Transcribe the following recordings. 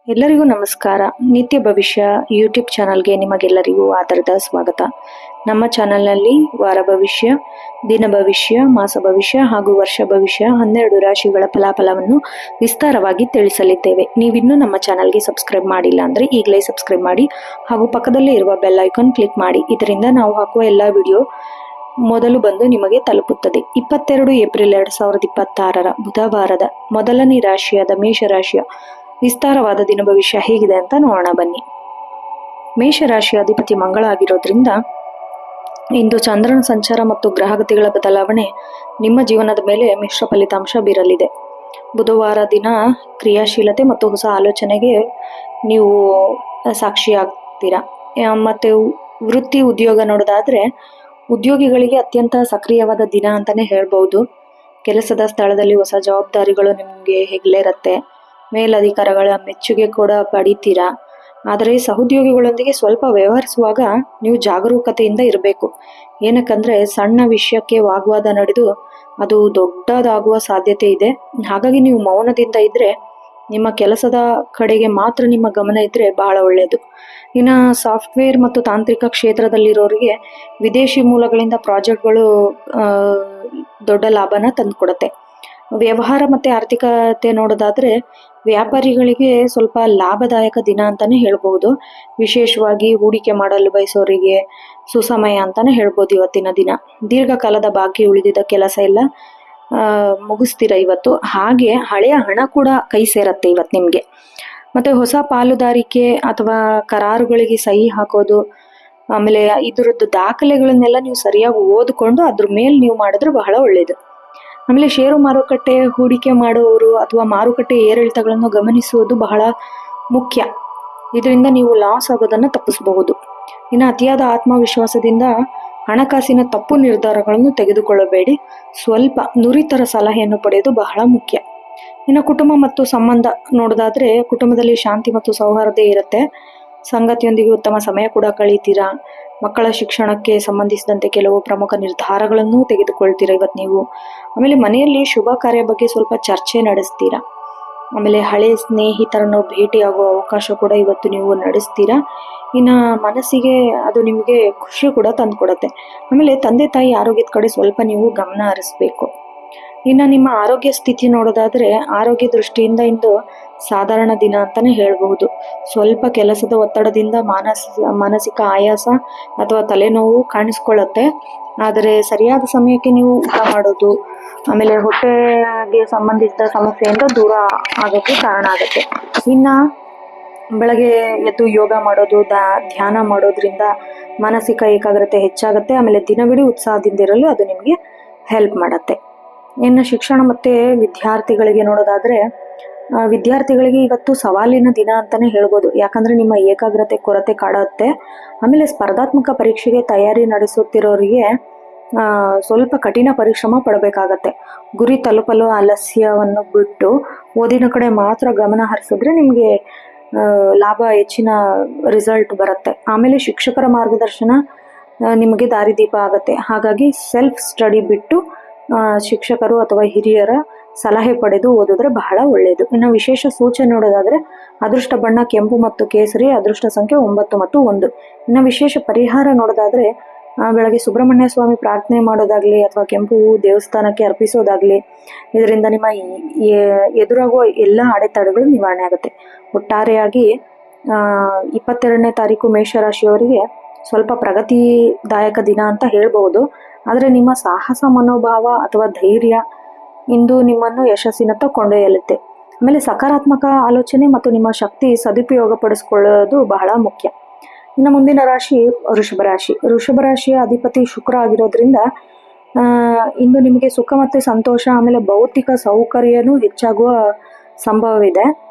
ಎಲ್ಲರಿಗೂ ನಮಸ್ಕಾರ. ನಿತ್ಯ ಭವಿಷ್ಯ ಯೂಟ್ಯೂಬ್ ಚಾನಲ್ಗೆ ನಿಮಗೆಲ್ಲರಿಗೂ ಆಧಾರದ ಸ್ವಾಗತ. ನಮ್ಮ ಚಾನಲ್ನಲ್ಲಿ ವಾರ ಭವಿಷ್ಯ, ದಿನ ಭವಿಷ್ಯ, ಮಾಸ ಭವಿಷ್ಯ ಹಾಗೂ ವರ್ಷ ಭವಿಷ್ಯ 12 ರಾಶಿಗಳ ಫಲಾಫಲವನ್ನು ವಿಸ್ತಾರವಾಗಿ ತಿಳಿಸಲಿದ್ದೇವೆ. ನೀವಿನ್ನೂ ನಮ್ಮ ಚಾನಲ್ಗೆ ಸಬ್ಸ್ಕ್ರೈಬ್ ಮಾಡಿಲ್ಲ ಅಂದರೆ ಈಗಲೇ ಸಬ್ಸ್ಕ್ರೈಬ್ ಮಾಡಿ ಹಾಗೂ ಪಕ್ಕದಲ್ಲೇ ಇರುವ ಬೆಲ್ ಐಕಾನ್ ಕ್ಲಿಕ್ ಮಾಡಿ. ಇದರಿಂದ ನಾವು ಹಾಕುವ ಎಲ್ಲ ವಿಡಿಯೋ ಮೊದಲು ಬಂದು ನಿಮಗೆ ತಲುಪುತ್ತದೆ. 22 ಏಪ್ರಿಲ್ 2026 ಬುಧವಾರದ ಮೊದಲನೇ ರಾಶಿಯಾದ ಮೇಷರಾಶಿಯ ವಿಸ್ತಾರವಾದ ದಿನ ಭವಿಷ್ಯ ಹೇಗಿದೆ ಅಂತ ನೋಡೋಣ ಬನ್ನಿ. ಮೇಷರಾಶಿಯ ಅಧಿಪತಿ ಮಂಗಳ ಆಗಿರೋದ್ರಿಂದ ಇಂದು ಚಂದ್ರನ ಸಂಚಾರ ಮತ್ತು ಗ್ರಹಗತಿಗಳ ಬದಲಾವಣೆ ನಿಮ್ಮ ಜೀವನದ ಮೇಲೆ ಮಿಶ್ರ ಫಲಿತಾಂಶ ಬೀರಲಿದೆ. ಬುಧವಾರ ದಿನ ಕ್ರಿಯಾಶೀಲತೆ ಮತ್ತು ಹೊಸ ಆಲೋಚನೆಗೆ ನೀವು ಸಾಕ್ಷಿಯಾಗ್ತೀರಾ. ಮತ್ತು ವೃತ್ತಿ ಉದ್ಯೋಗ ನೋಡೋದಾದ್ರೆ ಉದ್ಯೋಗಿಗಳಿಗೆ ಅತ್ಯಂತ ಸಕ್ರಿಯವಾದ ದಿನ ಅಂತಾನೆ ಹೇಳ್ಬೋದು. ಕೆಲಸದ ಸ್ಥಳದಲ್ಲಿ ಹೊಸ ಜವಾಬ್ದಾರಿಗಳು ನಿಮಗೆ ಹೆಗ್ಲೇರತ್ತೆ. ಮೇಲಧಿಕಾರಿಗಳ ಮೆಚ್ಚುಗೆ ಕೂಡ ಪಡಿತೀರಾ. ಆದರೆ ಸಹೋದ್ಯೋಗಿಗಳೊಂದಿಗೆ ಸ್ವಲ್ಪ ವ್ಯವಹರಿಸುವಾಗ ನೀವು ಜಾಗರೂಕತೆಯಿಂದ ಇರಬೇಕು. ಏನಕ್ಕಂದ್ರೆ ಸಣ್ಣ ವಿಷಯಕ್ಕೆ ವಾಗ್ವಾದ ನಡೆದು ಅದು ದೊಡ್ಡದಾಗುವ ಸಾಧ್ಯತೆ ಇದೆ. ಹಾಗಾಗಿ ನೀವು ಮೌನದಿಂದ ಇದ್ರೆ, ನಿಮ್ಮ ಕೆಲಸದ ಕಡೆಗೆ ಮಾತ್ರ ನಿಮ್ಮ ಗಮನ ಇದ್ರೆ ಬಹಳ ಒಳ್ಳೆಯದು. ಇನ್ನು ಸಾಫ್ಟ್ವೇರ್ ಮತ್ತು ತಾಂತ್ರಿಕ ಕ್ಷೇತ್ರದಲ್ಲಿರೋರಿಗೆ ವಿದೇಶಿ ಮೂಲಗಳಿಂದ ಪ್ರಾಜೆಕ್ಟ್ಗಳು ದೊಡ್ಡ ಲಾಭನ ತಂದುಕೊಡುತ್ತೆ. ವ್ಯವಹಾರ ಮತ್ತು ಆರ್ಥಿಕತೆ ನೋಡೋದಾದ್ರೆ ವ್ಯಾಪಾರಿಗಳಿಗೆ ಸ್ವಲ್ಪ ಲಾಭದಾಯಕ ದಿನ ಅಂತಾನೆ ಹೇಳ್ಬೋದು. ವಿಶೇಷವಾಗಿ ಹೂಡಿಕೆ ಮಾಡಲು ಬಯಸೋರಿಗೆ ಸುಸಮಯ ಅಂತಾನೆ ಹೇಳ್ಬೋದು ಇವತ್ತಿನ ದಿನ. ದೀರ್ಘಕಾಲದ ಬಾಕಿ ಉಳಿದಿದ್ದ ಕೆಲಸ ಎಲ್ಲ ಮುಗಿಸ್ತೀರ ಇವತ್ತು. ಹಾಗೆ ಹಳೆಯ ಹಣ ಕೂಡ ಕೈ ಸೇರತ್ತೆ ಇವತ್ತು ನಿಮಗೆ. ಮತ್ತೆ ಹೊಸ ಪಾಲುದಾರಿಕೆ ಅಥವಾ ಕರಾರುಗಳಿಗೆ ಸಹಿ ಹಾಕೋದು, ಆಮೇಲೆ ಇದರದ್ದು ದಾಖಲೆಗಳನ್ನೆಲ್ಲ ನೀವು ಸರಿಯಾಗಿ ಓದ್ಕೊಂಡು ಅದ್ರ ಮೇಲೆ ನೀವು ಮಾಡಿದ್ರೆ ಬಹಳ ಒಳ್ಳೇದು. ಆಮೇಲೆ ಷೇರು ಮಾರುಕಟ್ಟೆ ಹೂಡಿಕೆ ಮಾಡುವವರು ಅಥವಾ ಮಾರುಕಟ್ಟೆ ಏರಿಳಿತಗಳನ್ನು ಗಮನಿಸುವುದು ಬಹಳ ಮುಖ್ಯ. ಇದರಿಂದ ನೀವು ಲಾಸ್ ಆಗೋದನ್ನು ತಪ್ಪಿಸಬಹುದು. ಇನ್ನು ಅತಿಯಾದ ಆತ್ಮವಿಶ್ವಾಸದಿಂದ ಹಣಕಾಸಿನ ತಪ್ಪು ನಿರ್ಧಾರಗಳನ್ನು ತೆಗೆದುಕೊಳ್ಳಬೇಡಿ. ಸ್ವಲ್ಪ ನುರಿತರ ಸಲಹೆಯನ್ನು ಪಡೆಯೋದು ಬಹಳ ಮುಖ್ಯ. ಇನ್ನು ಕುಟುಂಬ ಮತ್ತು ಸಂಬಂಧ ನೋಡೋದಾದ್ರೆ ಕುಟುಂಬದಲ್ಲಿ ಶಾಂತಿ ಮತ್ತು ಸೌಹಾರ್ದ ಇರುತ್ತೆ. ಸಂಗಾತಿಯೊಂದಿಗೆ ಉತ್ತಮ ಸಮಯ ಕೂಡ ಕಳೀತೀರಾ. ಮಕ್ಕಳ ಶಿಕ್ಷಣಕ್ಕೆ ಸಂಬಂಧಿಸಿದಂತೆ ಕೆಲವು ಪ್ರಮುಖ ನಿರ್ಧಾರಗಳನ್ನು ತೆಗೆದುಕೊಳ್ತೀರಾ ಇವತ್ತು ನೀವು. ಆಮೇಲೆ ಮನೆಯಲ್ಲಿ ಶುಭ ಕಾರ್ಯ ಬಗ್ಗೆ ಸ್ವಲ್ಪ ಚರ್ಚೆ ನಡೆಸ್ತೀರಾ. ಆಮೇಲೆ ಹಳೆ ಸ್ನೇಹಿತರನ್ನು ಭೇಟಿಯಾಗುವ ಅವಕಾಶ ಕೂಡ ಇವತ್ತು ನೀವು ನಡೆಸ್ತೀರಾ. ಇನ್ನು ಮನಸ್ಸಿಗೆ ಅದು ನಿಮಗೆ ಖುಷಿ ಕೂಡ ತಂದುಕೊಡುತ್ತೆ. ಆಮೇಲೆ ತಂದೆ ತಾಯಿ ಆರೋಗ್ಯದ ಕಡೆ ಸ್ವಲ್ಪ ನೀವು ಗಮನ ಹರಿಸ್ಬೇಕು. ಇನ್ನು ನಿಮ್ಮ ಆರೋಗ್ಯ ಸ್ಥಿತಿ ನೋಡೋದಾದ್ರೆ ಆರೋಗ್ಯ ದೃಷ್ಟಿಯಿಂದ ಇಂದು ಸಾಧಾರಣ ದಿನ ಅಂತಾನೆ ಹೇಳ್ಬಹುದು. ಸ್ವಲ್ಪ ಕೆಲಸದ ಒತ್ತಡದಿಂದ ಮಾನಸಿಕ ಆಯಾಸ ಅಥವಾ ತಲೆನೋವು ಕಾಣಿಸ್ಕೊಳ್ಳುತ್ತೆ. ಆದರೆ ಸರಿಯಾದ ಸಮಯಕ್ಕೆ ನೀವು ಊಟ ಮಾಡೋದು, ಆಮೇಲೆ ಹೊಟ್ಟೆಗೆ ಸಂಬಂಧಿಸಿದ ಸಮಸ್ಯೆಯಿಂದ ದೂರ ಆಗೋಕ್ಕೆ ಕಾರಣ ಆಗುತ್ತೆ. ಇನ್ನು ಬೆಳಗ್ಗೆ ಎದ್ದು ಯೋಗ ಮಾಡೋದು, ಧ್ಯಾನ ಮಾಡೋದ್ರಿಂದ ಮಾನಸಿಕ ಏಕಾಗ್ರತೆ ಹೆಚ್ಚಾಗುತ್ತೆ. ಆಮೇಲೆ ದಿನವಿಡೀ ಉತ್ಸಾಹದಿಂದ ಇರಲು ಅದು ನಿಮಗೆ ಹೆಲ್ಪ್ ಮಾಡುತ್ತೆ. ಇನ್ನು ಶಿಕ್ಷಣ ಮತ್ತು ವಿದ್ಯಾರ್ಥಿಗಳಿಗೆ ನೋಡೋದಾದ್ರೆ ವಿದ್ಯಾರ್ಥಿಗಳಿಗೆ ಇವತ್ತು ಸವಾಲಿನ ದಿನ ಅಂತಾನೆ ಹೇಳ್ಬೋದು. ಯಾಕಂದ್ರೆ ನಿಮ್ಮ ಏಕಾಗ್ರತೆ ಕೊರತೆ ಕಾಡುತ್ತೆ. ಆಮೇಲೆ ಸ್ಪರ್ಧಾತ್ಮಕ ಪರೀಕ್ಷೆಗೆ ತಯಾರಿ ನಡೆಸುತ್ತಿರೋರಿಗೆ ಸ್ವಲ್ಪ ಕಠಿಣ ಪರಿಶ್ರಮ ಪಡಬೇಕಾಗತ್ತೆ. ಗುರಿ ತಲುಪಲು ಆಲಸ್ಯವನ್ನು ಬಿಟ್ಟು ಓದಿನ ಕಡೆ ಮಾತ್ರ ಗಮನ ಹರಿಸಿದ್ರೆ ನಿಮಗೆ ಲಾಭ, ಹೆಚ್ಚಿನ ರಿಸಲ್ಟ್ ಬರುತ್ತೆ. ಆಮೇಲೆ ಶಿಕ್ಷಕರ ಮಾರ್ಗದರ್ಶನ ನಿಮಗೆ ದಾರಿದೀಪ ಆಗುತ್ತೆ. ಹಾಗಾಗಿ ಸೆಲ್ಫ್ ಸ್ಟಡಿ ಬಿಟ್ಟು ಶಿಕ್ಷಕರು ಅಥವಾ ಹಿರಿಯರ ಸಲಹೆ ಪಡೆದು ಓದಿದ್ರೆ ಬಹಳ ಒಳ್ಳೆಯದು. ಇನ್ನು ವಿಶೇಷ ಸೂಚನೆ ನೋಡೋದಾದ್ರೆ ಅದೃಷ್ಟ ಬಣ್ಣ ಕೆಂಪು ಮತ್ತು ಕೇಸರಿ, ಅದೃಷ್ಟ ಸಂಖ್ಯೆ 9 ಮತ್ತು 1. ಇನ್ನು ವಿಶೇಷ ಪರಿಹಾರ ನೋಡೋದಾದ್ರೆ ಬೆಳಗ್ಗೆ ಸುಬ್ರಹ್ಮಣ್ಯ ಸ್ವಾಮಿ ಪ್ರಾರ್ಥನೆ ಮಾಡೋದಾಗ್ಲಿ ಅಥವಾ ಕೆಂಪು ಹೂವು ದೇವಸ್ಥಾನಕ್ಕೆ ಅರ್ಪಿಸೋದಾಗ್ಲಿ, ಇದರಿಂದ ನಿಮ್ಮ ಎದುರಾಗುವ ಎಲ್ಲ ಅಡೆತಡೆಗಳು ನಿವಾರಣೆ ಆಗುತ್ತೆ. ಒಟ್ಟಾರೆಯಾಗಿ 22ನೇ ತಾರೀಕು ಮೇಷರಾಶಿಯವರಿಗೆ ಸ್ವಲ್ಪ ಪ್ರಗತಿದಾಯಕ ದಿನ ಅಂತ ಹೇಳ್ಬಹುದು. ಆದರೆ ನಿಮ್ಮ ಸಾಹಸ ಮನೋಭಾವ ಅಥವಾ ಧೈರ್ಯ ಇಂದು ನಿಮ್ಮನ್ನು ಯಶಸ್ಸಿನತ್ತ ಕೊಂಡೊಯ್ಯಲಿದೆ. ಆಮೇಲೆ ಸಕಾರಾತ್ಮಕ ಆಲೋಚನೆ ಮತ್ತು ನಿಮ್ಮ ಶಕ್ತಿ ಸದುಪಯೋಗ ಪಡಿಸ್ಕೊಳ್ಳೋದು ಬಹಳ ಮುಖ್ಯ. ಇನ್ನು ಮುಂದಿನ ರಾಶಿ ವೃಷಭ ರಾಶಿ. ವೃಷಭ ರಾಶಿಯ ಅಧಿಪತಿ ಶುಕ್ರ ಆಗಿರೋದ್ರಿಂದ ಇಂದು ನಿಮಗೆ ಸುಖ ಮತ್ತು ಸಂತೋಷ, ಆಮೇಲೆ ಭೌತಿಕ ಸೌಕರ್ಯನೂ ಹೆಚ್ಚಾಗುವ ಸಂಭವವಿದೆ.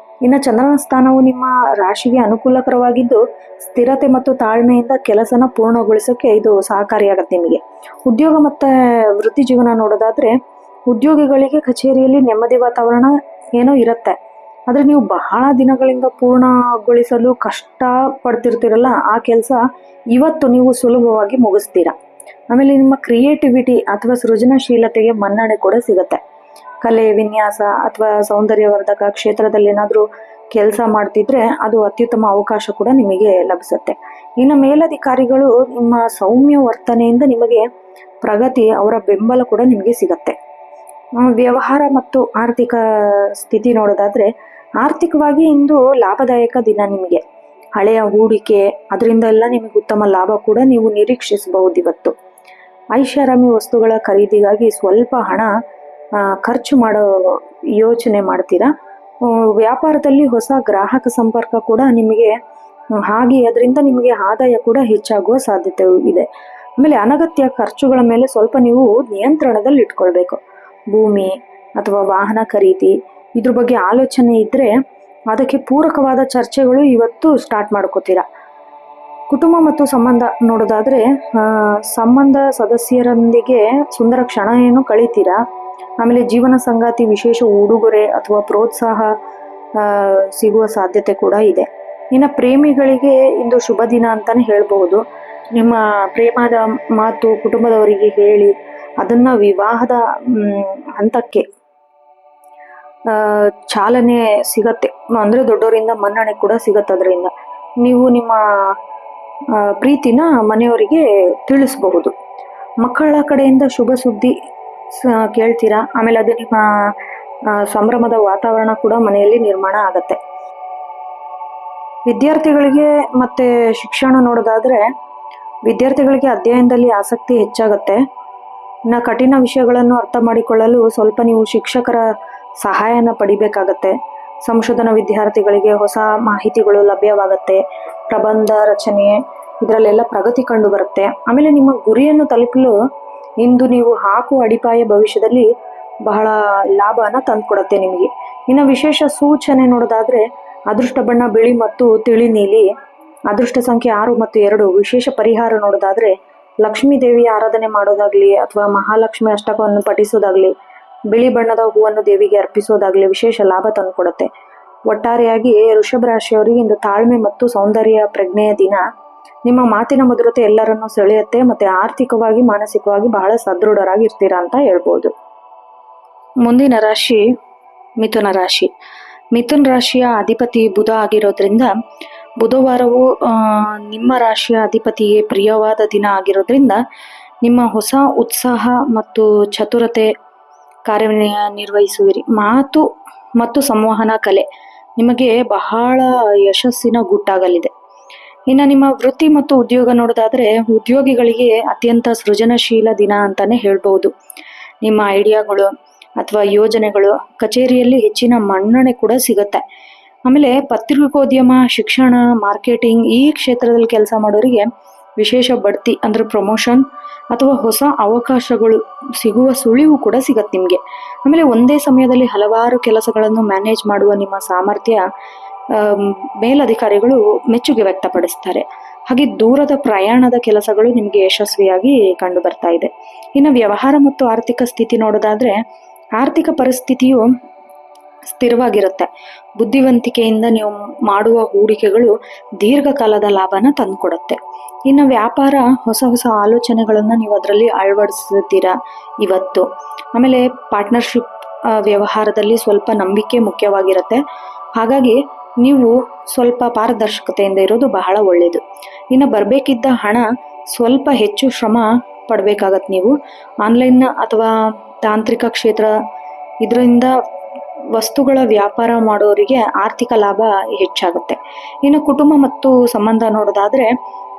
ಇನ್ನು ಚಂದ್ರನ ಸ್ಥಾನವು ನಿಮ್ಮ ರಾಶಿಗೆ ಅನುಕೂಲಕರವಾಗಿದ್ದು ಸ್ಥಿರತೆ ಮತ್ತು ತಾಳ್ಮೆಯಿಂದ ಕೆಲಸನ ಪೂರ್ಣಗೊಳಿಸೋಕೆ ಇದು ಸಹಕಾರಿಯಾಗತ್ತೆ ನಿಮಗೆ. ಉದ್ಯೋಗ ಮತ್ತು ವೃತ್ತಿ ಜೀವನ ನೋಡೋದಾದ್ರೆ ಉದ್ಯೋಗಿಗಳಿಗೆ ಕಚೇರಿಯಲ್ಲಿ ನೆಮ್ಮದಿ ವಾತಾವರಣ ಏನೋ ಇರುತ್ತೆ. ಆದರೆ ನೀವು ಬಹಳ ದಿನಗಳಿಂದ ಪೂರ್ಣಗೊಳಿಸಲು ಕಷ್ಟ ಪಡ್ತಿರ್ತೀರಲ್ಲ, ಆ ಕೆಲಸ ಇವತ್ತು ನೀವು ಸುಲಭವಾಗಿ ಮುಗಿಸ್ತೀರಾ. ಆಮೇಲೆ ನಿಮ್ಮ ಕ್ರಿಯೇಟಿವಿಟಿ ಅಥವಾ ಸೃಜನಶೀಲತೆಗೆ ಮನ್ನಣೆ ಕೂಡ ಸಿಗುತ್ತೆ. ಕಲೆ, ವಿನ್ಯಾಸ ಅಥವಾ ಸೌಂದರ್ಯವರ್ಧಕ ಕ್ಷೇತ್ರದಲ್ಲಿ ಏನಾದರೂ ಕೆಲಸ ಮಾಡ್ತಿದ್ರೆ ಅದು ಅತ್ಯುತ್ತಮ ಅವಕಾಶ ಕೂಡ ನಿಮಗೆ ಲಭಿಸುತ್ತೆ. ಇನ್ನು ಮೇಲಧಿಕಾರಿಗಳು ನಿಮ್ಮ ಸೌಮ್ಯ ವರ್ತನೆಯಿಂದ ನಿಮಗೆ ಪ್ರಗತಿ, ಅವರ ಬೆಂಬಲ ಕೂಡ ನಿಮಗೆ ಸಿಗತ್ತೆ. ವ್ಯವಹಾರ ಮತ್ತು ಆರ್ಥಿಕ ಸ್ಥಿತಿ ನೋಡೋದಾದ್ರೆ, ಆರ್ಥಿಕವಾಗಿ ಇಂದು ಲಾಭದಾಯಕ ದಿನ ನಿಮಗೆ. ಹಳೆಯ ಹೂಡಿಕೆ ಅದರಿಂದ ಎಲ್ಲ ನಿಮಗೆ ಉತ್ತಮ ಲಾಭ ಕೂಡ ನೀವು ನಿರೀಕ್ಷಿಸಬಹುದು ಇವತ್ತು. ಐಷಾರಾಮಿ ವಸ್ತುಗಳ ಖರೀದಿಗಾಗಿ ಸ್ವಲ್ಪ ಹಣ ಖರ್ಚು ಮಾಡೋ ಯೋಚನೆ ಮಾಡ್ತೀರಾ. ವ್ಯಾಪಾರದಲ್ಲಿ ಹೊಸ ಗ್ರಾಹಕ ಸಂಪರ್ಕ ಕೂಡ ನಿಮಗೆ ಹಾಗೆ ಅದರಿಂದ ನಿಮಗೆ ಆದಾಯ ಕೂಡ ಹೆಚ್ಚಾಗುವ ಸಾಧ್ಯತೆ ಇದೆ. ಆಮೇಲೆ ಅನಗತ್ಯ ಖರ್ಚುಗಳ ಮೇಲೆ ಸ್ವಲ್ಪ ನೀವು ನಿಯಂತ್ರಣದಲ್ಲಿ ಇಟ್ಕೊಳ್ಬೇಕು. ಭೂಮಿ ಅಥವಾ ವಾಹನ ಖರೀದಿ ಇದ್ರ ಬಗ್ಗೆ ಆಲೋಚನೆ ಇದ್ರೆ ಅದಕ್ಕೆ ಪೂರಕವಾದ ಚರ್ಚೆಗಳು ಇವತ್ತು ಸ್ಟಾರ್ಟ್ ಮಾಡ್ಕೋತೀರಾ. ಕುಟುಂಬ ಮತ್ತು ಸಂಬಂಧ ನೋಡೋದಾದ್ರೆ, ಸಂಬಂಧ ಸದಸ್ಯರೊಂದಿಗೆ ಸುಂದರ ಕ್ಷಣ ಏನು ಕಳಿತೀರಾ. ಆಮೇಲೆ ಜೀವನ ಸಂಗಾತಿ ವಿಶೇಷ ಉಡುಗೊರೆ ಅಥವಾ ಪ್ರೋತ್ಸಾಹ ಸಿಗುವ ಸಾಧ್ಯತೆ ಕೂಡ ಇದೆ. ಇನ್ನು ಪ್ರೇಮಿಗಳಿಗೆ ಇಂದು ಶುಭ ದಿನ ಅಂತಾನೆ ಹೇಳ್ಬಹುದು. ನಿಮ್ಮ ಪ್ರೇಮದ ಮಾತು ಕುಟುಂಬದವರಿಗೆ ಹೇಳಿ ಅದನ್ನ ವಿವಾಹದ ಹಂತಕ್ಕೆ ಚಾಲನೆ ಸಿಗತ್ತೆ. ಅಂದ್ರೆ ದೊಡ್ಡವರಿಂದ ಮನ್ನಣೆ ಕೂಡ ಸಿಗತ್ತೆ. ಅದರಿಂದ ನೀವು ನಿಮ್ಮ ಪ್ರೀತಿನ ಮನೆಯವರಿಗೆ ತಿಳಿಸಬಹುದು. ಮಕ್ಕಳ ಕಡೆಯಿಂದ ಶುಭ ಸುದ್ದಿ ಕೇಳ್ತೀರಾ. ಆಮೇಲೆ ಅದು ನಿಮ್ಮ ಸಂಭ್ರಮದ ವಾತಾವರಣ ಕೂಡ ಮನೆಯಲ್ಲಿ ನಿರ್ಮಾಣ ಆಗತ್ತೆ. ವಿದ್ಯಾರ್ಥಿಗಳಿಗೆ ಮತ್ತೆ ಶಿಕ್ಷಣ ನೋಡೋದಾದ್ರೆ, ವಿದ್ಯಾರ್ಥಿಗಳಿಗೆ ಅಧ್ಯಯನದಲ್ಲಿ ಆಸಕ್ತಿ ಹೆಚ್ಚಾಗತ್ತೆ. ಇನ್ನು ಕಠಿಣ ವಿಷಯಗಳನ್ನು ಅರ್ಥ ಮಾಡಿಕೊಳ್ಳಲು ಸ್ವಲ್ಪ ನೀವು ಶಿಕ್ಷಕರ ಸಹಾಯನ ಪಡಿಬೇಕಾಗತ್ತೆ. ಸಂಶೋಧನಾ ವಿದ್ಯಾರ್ಥಿಗಳಿಗೆ ಹೊಸ ಮಾಹಿತಿಗಳು ಲಭ್ಯವಾಗತ್ತೆ. ಪ್ರಬಂಧ ರಚನೆ ಇದರಲ್ಲೆಲ್ಲ ಪ್ರಗತಿ ಕಂಡು ಬರುತ್ತೆ. ಆಮೇಲೆ ನಿಮ್ಮ ಗುರಿಯನ್ನು ತಲುಪಲು ಇಂದು ನೀವು ಹಾಕುವ ಅಡಿಪಾಯ ಭವಿಷ್ಯದಲ್ಲಿ ಬಹಳ ಲಾಭನ ತಂದುಕೊಡತ್ತೆ ನಿಮಗೆ. ಇನ್ನು ವಿಶೇಷ ಸೂಚನೆ ನೋಡೋದಾದ್ರೆ, ಅದೃಷ್ಟ ಬಣ್ಣ ಬಿಳಿ ಮತ್ತು ತಿಳಿ ನೀಲಿ, ಅದೃಷ್ಟ ಸಂಖ್ಯೆ 6 ಮತ್ತು 2. ವಿಶೇಷ ಪರಿಹಾರ ನೋಡೋದಾದ್ರೆ, ಲಕ್ಷ್ಮೀ ದೇವಿಯ ಆರಾಧನೆ ಮಾಡೋದಾಗ್ಲಿ ಅಥವಾ ಮಹಾಲಕ್ಷ್ಮಿ ಅಷ್ಟಕವನ್ನು ಪಠಿಸೋದಾಗ್ಲಿ, ಬಿಳಿ ಬಣ್ಣದ ಹೂವನ್ನು ದೇವಿಗೆ ಅರ್ಪಿಸೋದಾಗ್ಲಿ ವಿಶೇಷ ಲಾಭ ತಂದುಕೊಡುತ್ತೆ. ಒಟ್ಟಾರೆಯಾಗಿ ವೃಷಭ ರಾಶಿಯವರಿಗೆ ಇಂದು ತಾಳ್ಮೆ ಮತ್ತು ಸೌಂದರ್ಯ ಪ್ರಜ್ಞೆಯ ದಿನ. ನಿಮ್ಮ ಮಾತಿನ ಮಧುರತೆ ಎಲ್ಲರನ್ನೂ ಸೆಳೆಯುತ್ತೆ ಮತ್ತೆ ಆರ್ಥಿಕವಾಗಿ ಮಾನಸಿಕವಾಗಿ ಬಹಳ ಸದೃಢರಾಗಿರ್ತೀರಾ ಅಂತ ಹೇಳ್ಬೋದು. ಮುಂದಿನ ರಾಶಿ ಮಿಥುನ ರಾಶಿ. ಮಿಥುನ ರಾಶಿಯ ಅಧಿಪತಿ ಬುಧ ಆಗಿರೋದ್ರಿಂದ, ಬುಧವಾರವು ನಿಮ್ಮ ರಾಶಿಯ ಅಧಿಪತಿಗೆ ಪ್ರಿಯವಾದ ದಿನ ಆಗಿರೋದ್ರಿಂದ ನಿಮ್ಮ ಹೊಸ ಉತ್ಸಾಹ ಮತ್ತು ಚತುರತೆ ಕಾರ್ಯನಿರ್ವಹಿಸುವಿರಿ. ಮಾತು ಮತ್ತು ಸಂವಹನ ಕಲೆ ನಿಮಗೆ ಬಹಳ ಯಶಸ್ಸಿನ ಗುಟ್ಟಾಗಲಿದೆ. ಇನ್ನು ನಿಮ್ಮ ವೃತ್ತಿ ಮತ್ತು ಉದ್ಯೋಗ ನೋಡೋದಾದ್ರೆ, ಉದ್ಯೋಗಿಗಳಿಗೆ ಅತ್ಯಂತ ಸೃಜನಶೀಲ ದಿನ ಅಂತಾನೆ ಹೇಳ್ಬಹುದು. ನಿಮ್ಮ ಐಡಿಯಾಗಳು ಅಥವಾ ಯೋಜನೆಗಳು ಕಚೇರಿಯಲ್ಲಿ ಹೆಚ್ಚಿನ ಮನ್ನಣೆ ಕೂಡ ಸಿಗುತ್ತೆ. ಆಮೇಲೆ ಪತ್ರಿಕೋದ್ಯಮ, ಶಿಕ್ಷಣ, ಮಾರ್ಕೆಟಿಂಗ್ ಈ ಕ್ಷೇತ್ರದಲ್ಲಿ ಕೆಲಸ ಮಾಡೋರಿಗೆ ವಿಶೇಷ ಬಡ್ತಿ ಅಂದ್ರೆ ಪ್ರಮೋಷನ್ ಅಥವಾ ಹೊಸ ಅವಕಾಶಗಳು ಸಿಗುವ ಸುಳಿವು ಕೂಡ ಸಿಗತ್ತೆ ನಿಮಗೆ. ಆಮೇಲೆ ಒಂದೇ ಸಮಯದಲ್ಲಿ ಹಲವಾರು ಕೆಲಸಗಳನ್ನು ಮ್ಯಾನೇಜ್ ಮಾಡುವ ನಿಮ್ಮ ಸಾಮರ್ಥ್ಯ ಮೇಲಧಿಕಾರಿಗಳು ಮೆಚ್ಚುಗೆ ವ್ಯಕ್ತಪಡಿಸ್ತಾರೆ. ಹಾಗೆ ದೂರದ ಪ್ರಯಾಣದ ಕೆಲಸಗಳು ನಿಮಗೆ ಯಶಸ್ವಿಯಾಗಿ ಕಂಡು ಬರ್ತಾ ಇದೆ. ಇನ್ನು ವ್ಯವಹಾರ ಮತ್ತು ಆರ್ಥಿಕ ಸ್ಥಿತಿ ನೋಡೋದಾದ್ರೆ, ಆರ್ಥಿಕ ಪರಿಸ್ಥಿತಿಯು ಸ್ಥಿರವಾಗಿರುತ್ತೆ. ಬುದ್ಧಿವಂತಿಕೆಯಿಂದ ನೀವು ಮಾಡುವ ಹೂಡಿಕೆಗಳು ದೀರ್ಘಕಾಲದ ಲಾಭನ ತಂದುಕೊಡುತ್ತೆ. ಇನ್ನು ವ್ಯಾಪಾರ, ಹೊಸ ಹೊಸ ಆಲೋಚನೆಗಳನ್ನು ನೀವು ಅದರಲ್ಲಿ ಅಳವಡಿಸ್ತೀರಾ ಇವತ್ತು. ಆಮೇಲೆ ಪಾರ್ಟ್ನರ್ಶಿಪ್ ವ್ಯವಹಾರದಲ್ಲಿ ಸ್ವಲ್ಪ ನಂಬಿಕೆ ಮುಖ್ಯವಾಗಿರುತ್ತೆ. ಹಾಗಾಗಿ ನೀವು ಸ್ವಲ್ಪ ಪಾರದರ್ಶಕತೆಯಿಂದ ಇರೋದು ಬಹಳ ಒಳ್ಳೆಯದು. ಇನ್ನು ಬರಬೇಕಿದ್ದ ಹಣ ಸ್ವಲ್ಪ ಹೆಚ್ಚು ಶ್ರಮ ಪಡಬೇಕಾಗತ್ತೆ. ನೀವು ಆನ್ಲೈನ್ ಅಥವಾ ತಾಂತ್ರಿಕ ಕ್ಷೇತ್ರ ಇದರಿಂದ ವಸ್ತುಗಳ ವ್ಯಾಪಾರ ಮಾಡೋರಿಗೆ ಆರ್ಥಿಕ ಲಾಭ ಹೆಚ್ಚಾಗುತ್ತೆ. ಇನ್ನು ಕುಟುಂಬ ಮತ್ತು ಸಂಬಂಧ ನೋಡೋದಾದ್ರೆ,